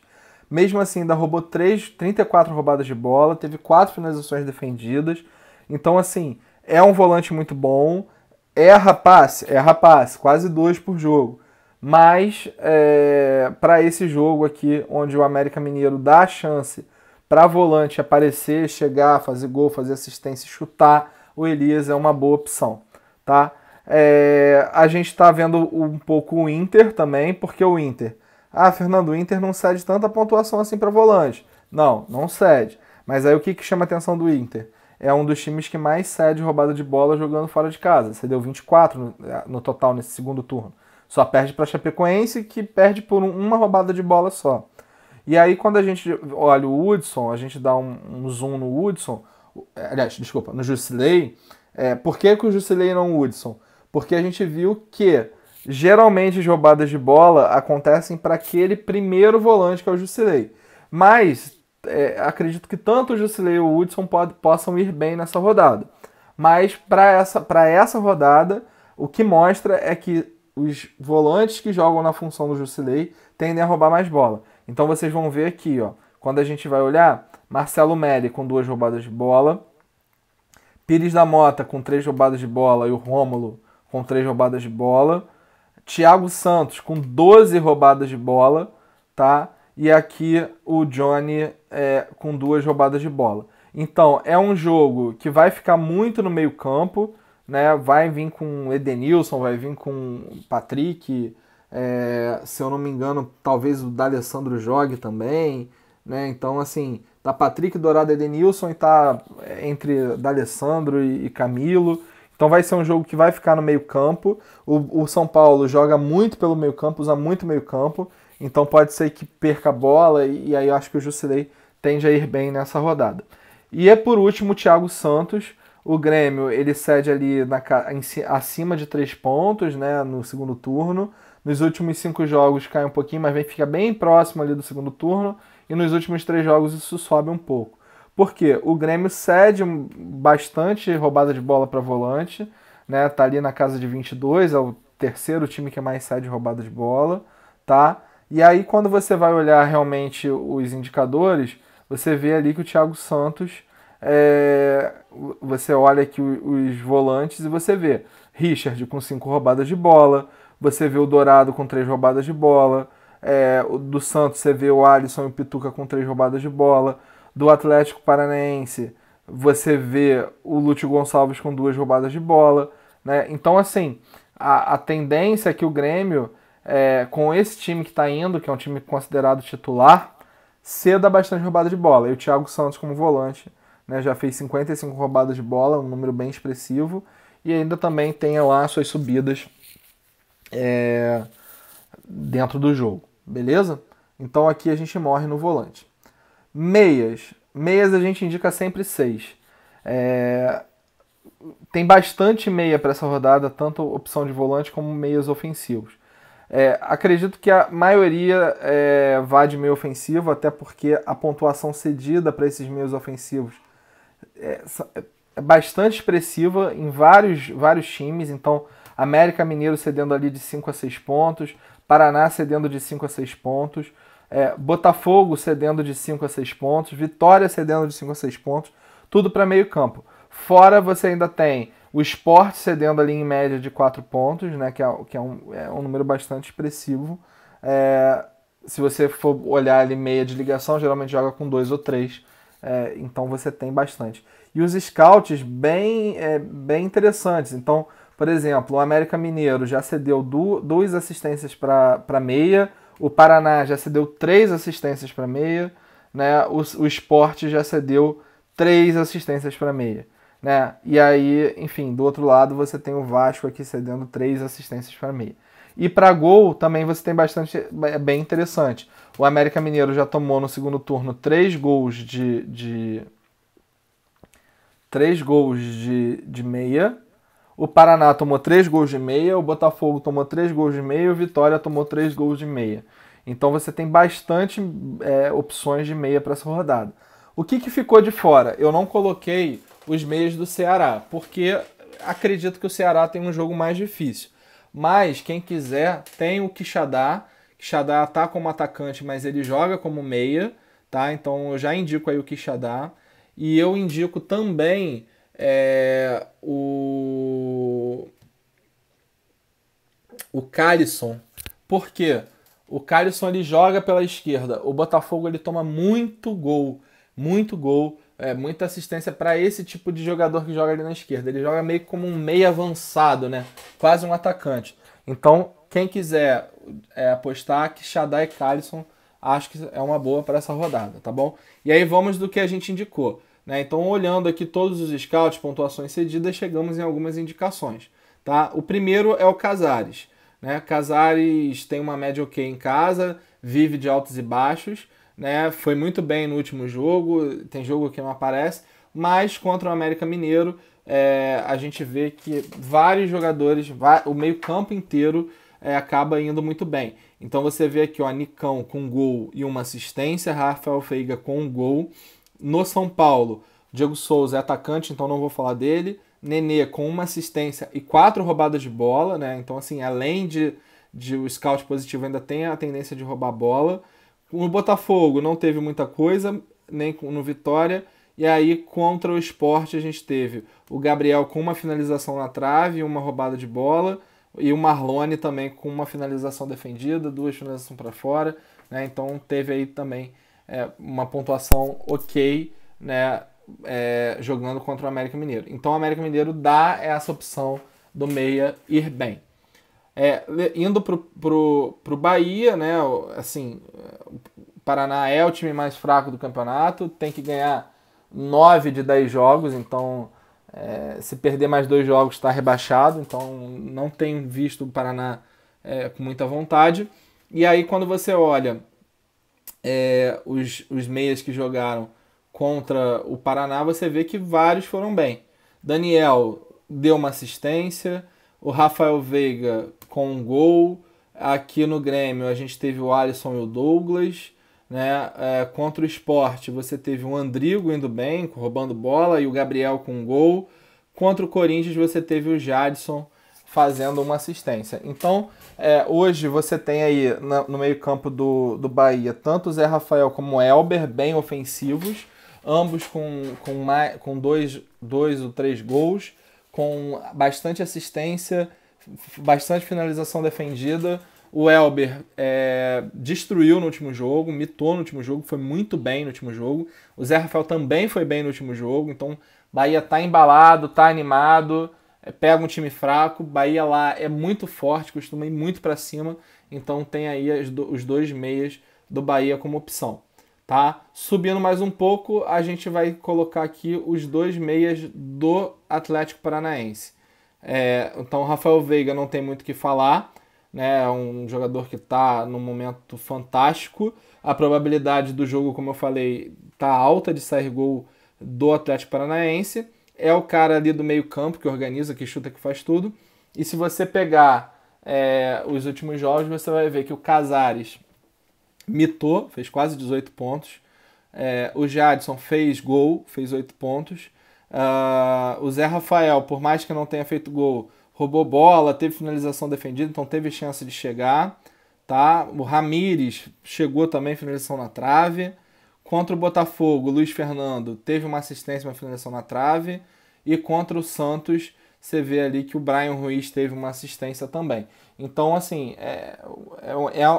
Mesmo assim, ainda roubou 34 roubadas de bola, teve 4 finalizações defendidas. Então, assim, é um volante muito bom. Erra passe, quase 2 por jogo. Mas, para esse jogo aqui, onde o América Mineiro dá a chance para volante aparecer, chegar, fazer gol, fazer assistência e chutar, o Elias é uma boa opção, tá? A gente está vendo um pouco o Inter também, porque o Inter... Fernando, o Inter não cede tanta pontuação assim para volante. Não cede. Mas aí o que chama a atenção do Inter? É um dos times que mais cede roubada de bola jogando fora de casa. Cedeu 24 no total nesse segundo turno. Só perde para a Chapecoense, que perde por uma roubada de bola só. E aí quando a gente olha o Hudson, a gente dá um zoom no Hudson, no Jusilei. Por que o Jusilei e não o Hudson? Porque a gente viu que geralmente as roubadas de bola acontecem para aquele primeiro volante que é o Jusilei. Mas acredito que tanto o Jusilei e o Hudson possam ir bem nessa rodada. Mas para essa rodada, o que mostra é que os volantes que jogam na função do Jusilei tendem a roubar mais bola. Então vocês vão ver aqui, ó, quando a gente vai olhar, Marcelo Melli com 2 roubadas de bola, Pires da Mota com 3 roubadas de bola e o Rômulo com 3 roubadas de bola, Thiago Santos com 12 roubadas de bola, tá? E aqui o Johnny com 2 roubadas de bola. Então, é um jogo que vai ficar muito no meio campo, né? Vai vir com Edenilson, vai vir com Patrick, se eu não me engano, talvez o D'Alessandro jogue também, né? Então, assim, tá Patrick, Dourado, Edenilson e tá entre D'Alessandro e Camilo. Então vai ser um jogo que vai ficar no meio campo. O São Paulo joga muito pelo meio campo, usa muito meio campo. Então pode ser que perca a bola e aí eu acho que o Jusilei tende a ir bem nessa rodada. E por último o Thiago Santos. O Grêmio ele cede ali acima de 3 pontos, né, no segundo turno. Nos últimos 5 jogos cai um pouquinho, mas fica bem próximo ali do segundo turno. E nos últimos 3 jogos isso sobe um pouco. Porque o Grêmio cede bastante roubada de bola para volante, né? Tá ali na casa de 22, é o terceiro time que mais cede roubada de bola, tá? E aí quando você vai olhar realmente os indicadores, você vê ali que o Thiago Santos, você olha aqui os volantes e você vê Richard com 5 roubadas de bola, você vê o Dourado com 3 roubadas de bola, do Santos você vê o Alisson e o Pituca com 3 roubadas de bola, do Atlético Paranaense você vê o Lúcio Gonçalves com 2 roubadas de bola, né? Então, assim, a tendência é que o Grêmio, com esse time que está indo, que é um time considerado titular, ceda bastante roubada de bola. E o Thiago Santos como volante, né, já fez 55 roubadas de bola, um número bem expressivo, e ainda também tem lá suas subidas dentro do jogo, beleza? Então aqui a gente morre no volante. Meias a gente indica sempre 6. Tem bastante meia para essa rodada, tanto opção de volante como meias ofensivos. Acredito que a maioria vá de meio ofensivo, até porque a pontuação cedida para esses meios ofensivos é bastante expressiva em vários times. Então, América Mineiro cedendo ali de 5 a 6 pontos, Paraná cedendo de 5 a 6 pontos, Botafogo cedendo de 5 a 6 pontos, Vitória cedendo de 5 a 6 pontos, tudo para meio campo. Fora você ainda tem o Sport cedendo ali em média de 4 pontos, né, que é um número bastante expressivo. Se você for olhar ali meia de ligação, geralmente joga com 2 ou 3, então você tem bastante. E os scouts bem interessantes. Então, por exemplo, o América Mineiro já cedeu 2 assistências para meia, o Paraná já cedeu 3 assistências para meia, né? O Sport já cedeu 3 assistências para meia. Né? E aí, enfim, do outro lado você tem o Vasco aqui cedendo 3 assistências para meia. E para gol também você tem bastante, bem interessante. O América Mineiro já tomou no segundo turno 3 gols de 3 gols de meia. O Paraná tomou 3 gols de meia, o Botafogo tomou 3 gols de meia e o Vitória tomou 3 gols de meia. Então você tem bastante opções de meia para essa rodada. O que ficou de fora? Eu não coloquei os meias do Ceará, porque acredito que o Ceará tem um jogo mais difícil. Mas quem quiser, tem o Quixadá. Quixadá tá como atacante, mas ele joga como meia, tá? Então eu já indico aí o Quixadá. E eu indico também o Calisson. Por quê? O Calisson ele joga pela esquerda. O Botafogo ele toma muito gol, muita assistência para esse tipo de jogador que joga ali na esquerda. Ele joga meio como um meio avançado, né? Quase um atacante. Então, quem quiser apostar, Quixadá e Calisson, acho que é uma boa para essa rodada, tá bom? E aí vamos do que a gente indicou, né? Então, olhando aqui todos os scouts, pontuações cedidas, chegamos em algumas indicações, tá? O primeiro é o Casares, né? Casares tem uma média ok em casa, vive de altos e baixos, né? Foi muito bem no último jogo, tem jogo que não aparece, mas contra o América Mineiro a gente vê que vários jogadores, o meio campo inteiro acaba indo muito bem. Então você vê aqui, ó, Nicão com gol e uma assistência, Rafael Veiga com um gol. No São Paulo, Diego Souza é atacante, então não vou falar dele. Nenê com uma assistência e 4 roubadas de bola, né? Então assim, além de o scout positivo, ainda tem a tendência de roubar bola. No Botafogo não teve muita coisa, nem no Vitória. E aí, contra o Sport, a gente teve o Gabriel com uma finalização na trave, uma roubada de bola, e o Marlone também com uma finalização defendida, 2 finalizações para fora, né? Então teve aí também uma pontuação ok, né? Jogando contra o América Mineiro. Então o América Mineiro dá essa opção do meia ir bem. Indo pro Bahia, né? Assim, o Paraná é o time mais fraco do campeonato, tem que ganhar 9 de 10 jogos, então se perder mais 2 jogos está rebaixado, então não tem visto o Paraná com muita vontade. E aí quando você olha os meias que jogaram contra o Paraná, você vê que vários foram bem. Daniel deu uma assistência, o Rafael Veiga com um gol. Aqui no Grêmio a gente teve o Alisson e o Douglas, né? Contra o Sport você teve o Andrigo indo bem, roubando bola, e o Gabriel com um gol. Contra o Corinthians você teve o Jadson fazendo uma assistência. Então hoje você tem aí no meio campo do Bahia tanto o Zé Rafael como o Elber bem ofensivos, ambos com 2 ou 3 gols, com bastante assistência, bastante finalização defendida. O Elber destruiu no último jogo, mitou no último jogo, foi muito bem no último jogo. O Zé Rafael também foi bem no último jogo, então Bahia tá embalado, tá animado, pega um time fraco. Bahia lá é muito forte, costuma ir muito para cima, então tem aí os 2 meias do Bahia como opção. Tá? Subindo mais um pouco, a gente vai colocar aqui os 2 meias do Atlético Paranaense. Então o Rafael Veiga não tem muito o que falar, né? É um jogador que está num momento fantástico. A probabilidade do jogo, como eu falei, está alta de sair gol do Atlético Paranaense. É o cara ali do meio campo que organiza, que chuta, que faz tudo. E se você pegar os últimos jogos, você vai ver que o Casares mitou, fez quase 18 pontos. O Jadson fez gol, fez 8 pontos. O Zé Rafael, por mais que não tenha feito gol, roubou bola, teve finalização defendida, então teve chance de chegar. tá? O Ramires chegou também, finalização na trave. Contra o Botafogo, o Luiz Fernando teve uma assistência, uma finalização na trave. E contra o Santos, você vê ali que o Brian Ruiz teve uma assistência também. Então, assim,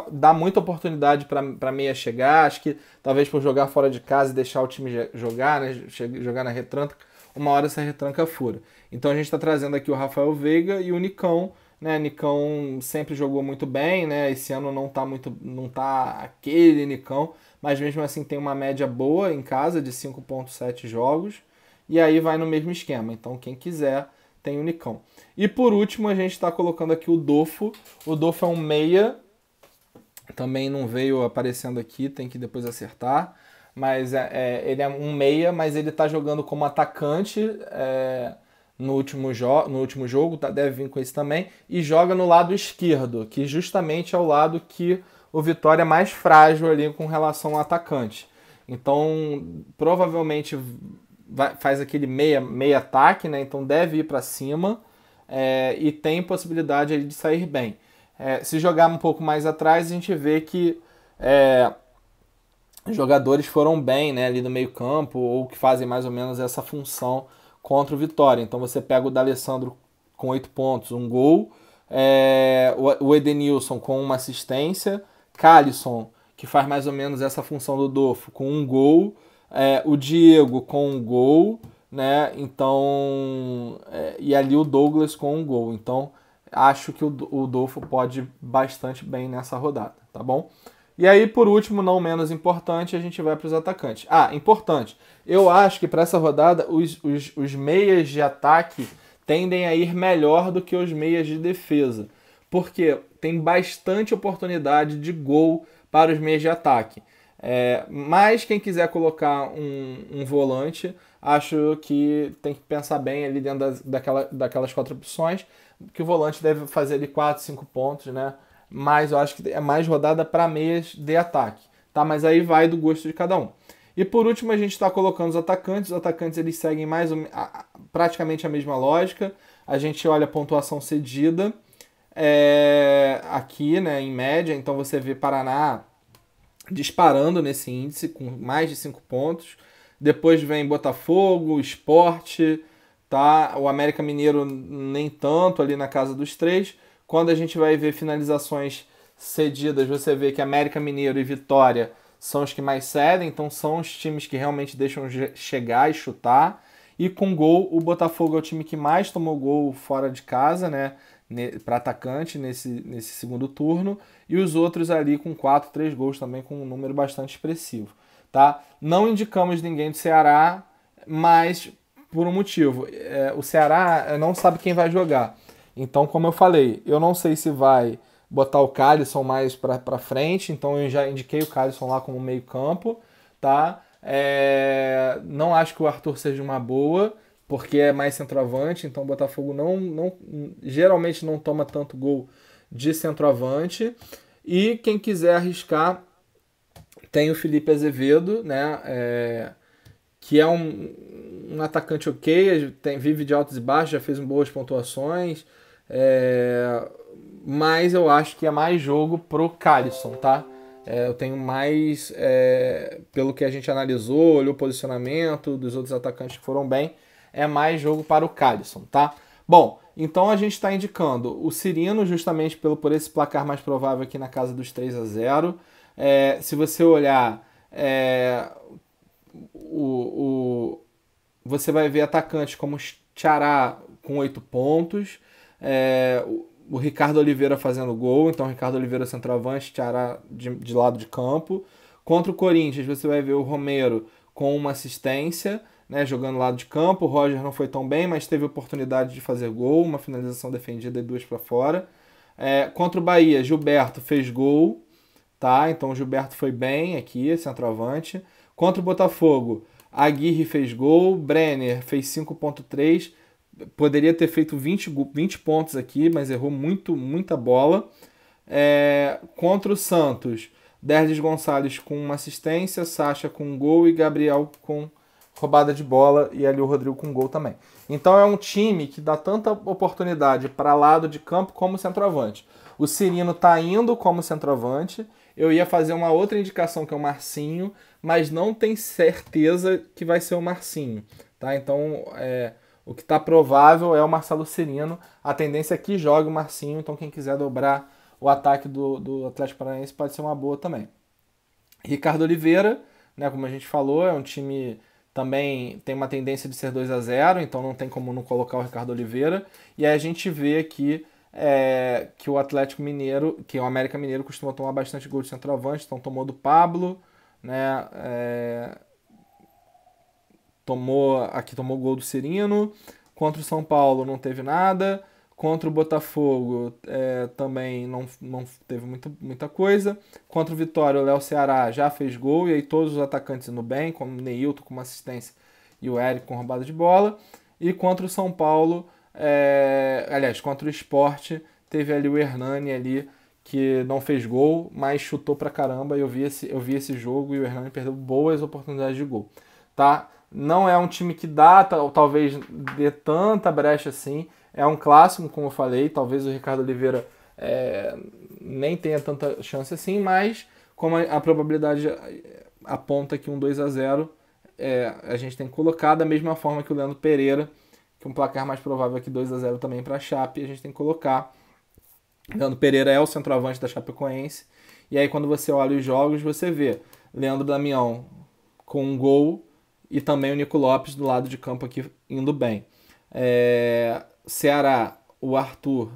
dá muita oportunidade para meia chegar. Acho que talvez por jogar fora de casa e deixar o time jogar, né, jogar na retranca, uma hora essa retranca fura. Então a gente está trazendo aqui o Rafael Veiga e o Nicão. Né? Nicão sempre jogou muito bem, né? Esse ano não tá aquele Nicão, mas mesmo assim tem uma média boa em casa de 5,7 jogos. E aí vai no mesmo esquema. Então quem quiser tem o Nicão. E por último a gente está colocando aqui o Dofo. O Dofo é um meia. Também não veio aparecendo aqui, tem que depois acertar. Mas ele é um meia, mas ele está jogando como atacante no último jogo, deve vir com esse também. E joga no lado esquerdo, que justamente é o lado que o Vitória é mais frágil ali com relação ao atacante. Então, provavelmente faz aquele meia ataque, né? Então deve ir para cima e tem possibilidade ali de sair bem. Se jogar um pouco mais atrás, a gente vê que os jogadores foram bem, né, ali no meio campo, ou que fazem mais ou menos essa função contra o Vitória. Então você pega o D'Alessandro com 8 pontos, um gol, o Edenilson com uma assistência, Calisson, que faz mais ou menos essa função do Dofo, com um gol, o Diego com um gol, né? Então, e ali o Douglas com um gol. Então, acho que o Dofo pode bastante bem nessa rodada, tá bom? E aí, por último, não menos importante, a gente vai para os atacantes. Importante. Eu acho que para essa rodada, os meias de ataque tendem a ir melhor do que os meias de defesa. Porque tem bastante oportunidade de gol para os meias de ataque. Mas quem quiser colocar um volante, acho que tem que pensar bem ali dentro daquelas 4 opções, que o volante deve fazer ali 4, 5 pontos, né? Mas eu acho que é mais rodada para meias de ataque, tá? Mas aí vai do gosto de cada um. E por último a gente está colocando os atacantes. Os atacantes eles seguem praticamente a mesma lógica. A gente olha a pontuação cedida aqui, né, em média. Então você vê Paraná disparando nesse índice com mais de 5 pontos. Depois vem Botafogo, Sport, tá? O América Mineiro nem tanto, ali na casa dos 3. Quando a gente vai ver finalizações cedidas, você vê que América Mineiro e Vitória são os que mais cedem, então são os times que realmente deixam chegar e chutar. E com gol, o Botafogo é o time que mais tomou gol fora de casa, né, para atacante nesse segundo turno. E os outros ali com 4, 3 gols também, com um número bastante expressivo. Tá? Não indicamos ninguém do Ceará, mas por um motivo. O Ceará não sabe quem vai jogar. Então, como eu falei, eu não sei se vai botar o Calisson mais para frente, então eu já indiquei o Calisson lá como meio campo, tá? Não acho que o Arthur seja uma boa, porque é mais centroavante, então o Botafogo geralmente não toma tanto gol de centroavante. E quem quiser arriscar, tem o Felipe Azevedo, né? Que é um atacante ok, vive de altos e baixos, já fez boas pontuações, mas eu acho que é mais jogo pro Calisson, tá? Eu tenho mais, pelo que a gente analisou, olhou o posicionamento dos outros atacantes que foram bem, é mais jogo para o Calisson, tá? Bom, então a gente está indicando o Cirino justamente por esse placar mais provável aqui na casa dos 3-0. Se você olhar, você vai ver atacantes como Ceará com 8 pontos, o Ricardo Oliveira fazendo gol, então Ricardo Oliveira centroavante, Ceará de lado de campo. Contra o Corinthians você vai ver o Romero com uma assistência, né, jogando lado de campo. O Roger não foi tão bem, mas teve oportunidade de fazer gol, uma finalização defendida e 2 para fora. Contra o Bahia, Gilberto fez gol, tá? Então o Gilberto foi bem aqui, centroavante. Contra o Botafogo, Aguirre fez gol, Brenner fez 5,3, poderia ter feito 20 pontos aqui, mas errou muita bola. Contra o Santos, Derlis Gonçalves com uma assistência, Sacha com um gol e Gabriel com roubada de bola, e ali o Rodrigo com gol também. Então é um time que dá tanta oportunidade para lado de campo como centroavante. O Cirino tá indo como centroavante. Eu ia fazer uma outra indicação que é o Marcinho, mas não tem certeza que vai ser o Marcinho, tá? Então, o que está provável é o Marcelo Cirino. A tendência é que jogue o Marcinho, então quem quiser dobrar o ataque do Atlético Paranaense pode ser uma boa também. Ricardo Oliveira, né, como a gente falou, é um time também tem uma tendência de ser 2-0, então não tem como não colocar o Ricardo Oliveira. E aí a gente vê aqui que o Atlético Mineiro, que o América Mineiro costuma tomar bastante gol de centroavante, então tomou do Pablo, né, tomou gol do Cirino. Contra o São Paulo não teve nada. Contra o Botafogo também não teve muita coisa. Contra o Vitória, o Léo Ceará já fez gol, e aí todos os atacantes indo bem, como o Neilton com uma assistência e o Eric com roubada de bola. E contra o São Paulo, contra o Sport, teve ali o Hernani ali, que não fez gol, mas chutou pra caramba. Eu vi esse jogo e o Hernani perdeu boas oportunidades de gol. Tá? Não é um time que dá, talvez dê tanta brecha assim. É um clássico, como eu falei. Talvez o Ricardo Oliveira nem tenha tanta chance assim, mas como a probabilidade aponta que um 2-0, a gente tem que colocar da mesma forma que o Leandro Pereira, que um placar mais provável é que 2-0 também para a Chape, a gente tem que colocar. Leandro Pereira é o centroavante da Chapecoense, e aí quando você olha os jogos, você vê Leandro Damião com um gol e também o Nico Lopes do lado de campo aqui indo bem. Ceará, o Arthur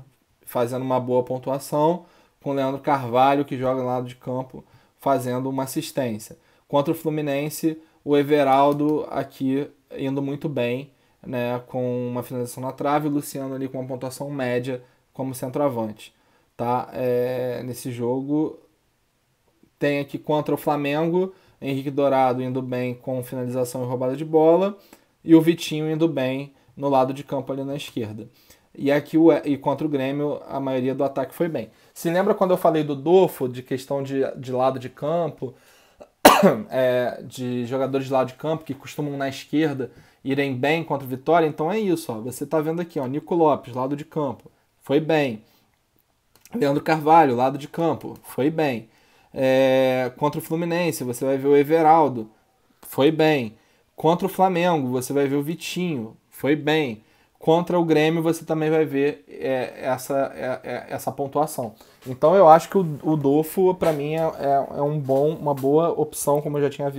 fazendo uma boa pontuação, com o Leandro Carvalho, que joga no lado de campo, fazendo uma assistência. Contra o Fluminense, o Everaldo aqui indo muito bem, né, com uma finalização na trave, o Luciano ali com uma pontuação média como centroavante. Tá? Nesse jogo tem aqui contra o Flamengo, Henrique Dourado indo bem com finalização e roubada de bola, e o Vitinho indo bem no lado de campo ali na esquerda. E aqui e contra o Grêmio, a maioria do ataque foi bem. Se lembra quando eu falei do Dofo, de questão de lado de campo, de jogadores de lado de campo que costumam na esquerda irem bem contra o Vitória? Então é isso, ó. Você está vendo aqui, ó, Nico Lopes, lado de campo, foi bem. Leandro Carvalho, lado de campo, foi bem. Contra o Fluminense, você vai ver o Everaldo, foi bem. Contra o Flamengo, você vai ver o Vitinho, foi bem. Contra o Grêmio, você também vai ver essa pontuação. Então eu acho que o Dofo, para mim, uma boa opção, como eu já tinha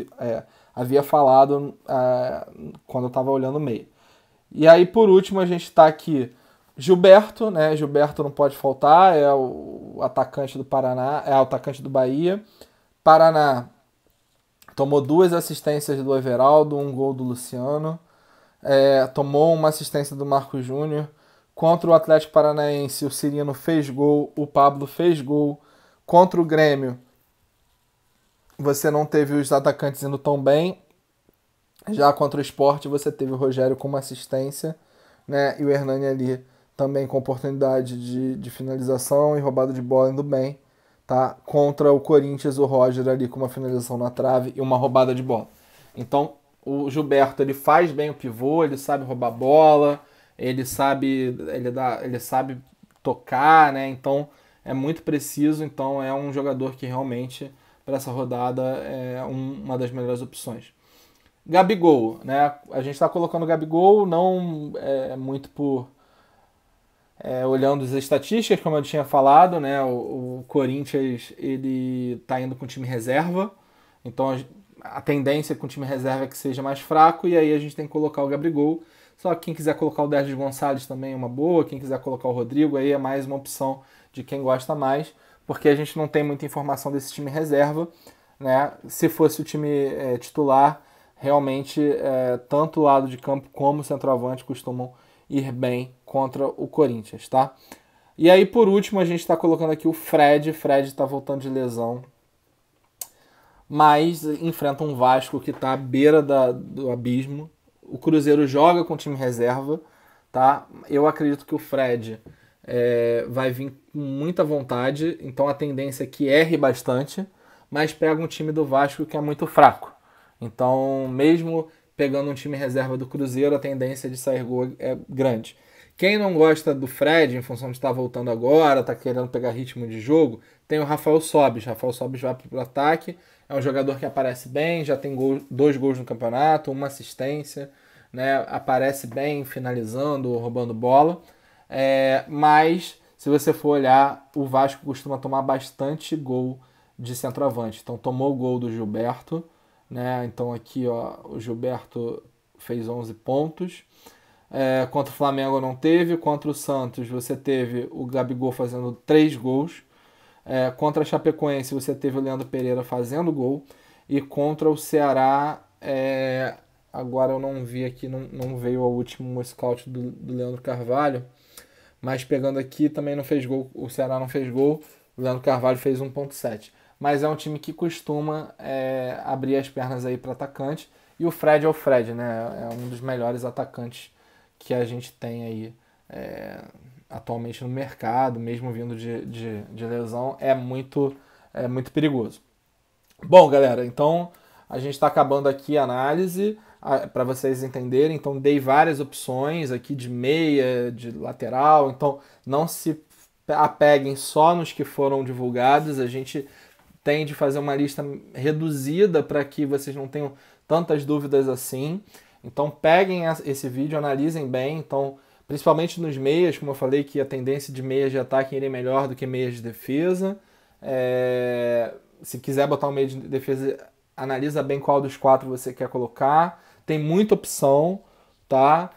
havia falado quando eu estava olhando o meio. E aí, por último, a gente está aqui Gilberto, né? Gilberto não pode faltar, é o atacante do Paraná, é o atacante do Bahia. Paraná tomou 2 assistências do Everaldo, um gol do Luciano. Tomou uma assistência do Marcos Júnior. Contra o Atlético Paranaense, o Cirino fez gol, o Pablo fez gol. Contra o Grêmio, você não teve os atacantes indo tão bem. Já contra o Sport, você teve o Rogério com uma assistência, né? E o Hernani ali também com oportunidade de finalização e roubada de bola indo bem. Tá? Contra o Corinthians, o Roger ali com uma finalização na trave e uma roubada de bola. Então, o Gilberto, ele faz bem o pivô, ele sabe roubar bola, ele sabe tocar, né? Então é muito preciso, então é um jogador que realmente para essa rodada é uma das melhores opções. Gabigol, né? A gente está colocando o Gabigol não muito por olhando as estatísticas, como eu tinha falado, né? O Corinthians ele tá indo com o time reserva, então a tendência com o time reserva é que seja mais fraco, e aí a gente tem que colocar o Gabigol. Só que quem quiser colocar o Derlis Gonçalves também é uma boa, quem quiser colocar o Rodrigo, aí é mais uma opção de quem gosta mais, porque a gente não tem muita informação desse time reserva, né? Se fosse o time titular, realmente tanto o lado de campo como o centroavante costumam ir bem contra o Corinthians, tá? E aí, por último, a gente está colocando aqui o Fred. Fred está voltando de lesão, mas enfrenta um Vasco que está à beira do abismo. O Cruzeiro joga com o time reserva, tá? Eu acredito que o Fred vai vir com muita vontade, então a tendência é que erre bastante, mas pega um time do Vasco que é muito fraco. Então, mesmo pegando um time reserva do Cruzeiro, a tendência de sair gol é grande. Quem não gosta do Fred, em função de estar voltando agora, tá querendo pegar ritmo de jogo, tem o Rafael Sobis. Rafael Sobis vai pro ataque, é um jogador que aparece bem, já tem 2 gols no campeonato, uma assistência, né? Aparece bem, finalizando, roubando bola. Mas, se você for olhar, o Vasco costuma tomar bastante gol de centroavante. Então, tomou o gol do Gilberto, né? Então, aqui, ó, o Gilberto fez 11 pontos. Contra o Flamengo não teve. Contra o Santos, você teve o Gabigol fazendo 3 gols. Contra a Chapecoense, você teve o Leandro Pereira fazendo gol. E contra o Ceará, agora eu não vi aqui, não veio o último scout do Leandro Carvalho. Mas pegando aqui, também não fez gol. O Ceará não fez gol. O Leandro Carvalho fez 1,7. Mas é um time que costuma abrir as pernas aí para atacante. E o Fred é o Fred, né? É um dos melhores atacantes que a gente tem aí atualmente no mercado, mesmo vindo de lesão. É muito perigoso. Bom, galera, então a gente está acabando aqui a análise para vocês entenderem. Então dei várias opções aqui de meia, de lateral. Então não se apeguem só nos que foram divulgados. A gente tem de fazer uma lista reduzida para que vocês não tenham tantas dúvidas assim. Então peguem esse vídeo, analisem bem. Então, principalmente nos meias, como eu falei, que a tendência de meias de ataque iria melhor do que meias de defesa. Se quiser botar um meia de defesa, analisa bem qual dos 4 você quer colocar. Tem muita opção, tá?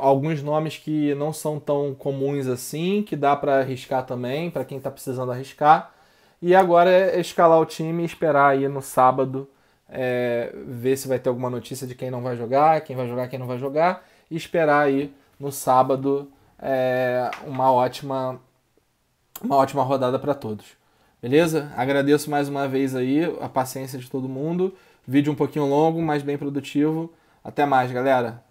Alguns nomes que não são tão comuns assim, que dá para arriscar também, para quem está precisando arriscar. E agora é escalar o time e esperar aí no sábado, ver se vai ter alguma notícia de quem não vai jogar, quem não vai jogar, e esperar aí no sábado uma ótima rodada para todos. Beleza? Agradeço mais uma vez aí a paciência de todo mundo. Vídeo um pouquinho longo, mas bem produtivo. Até mais, galera!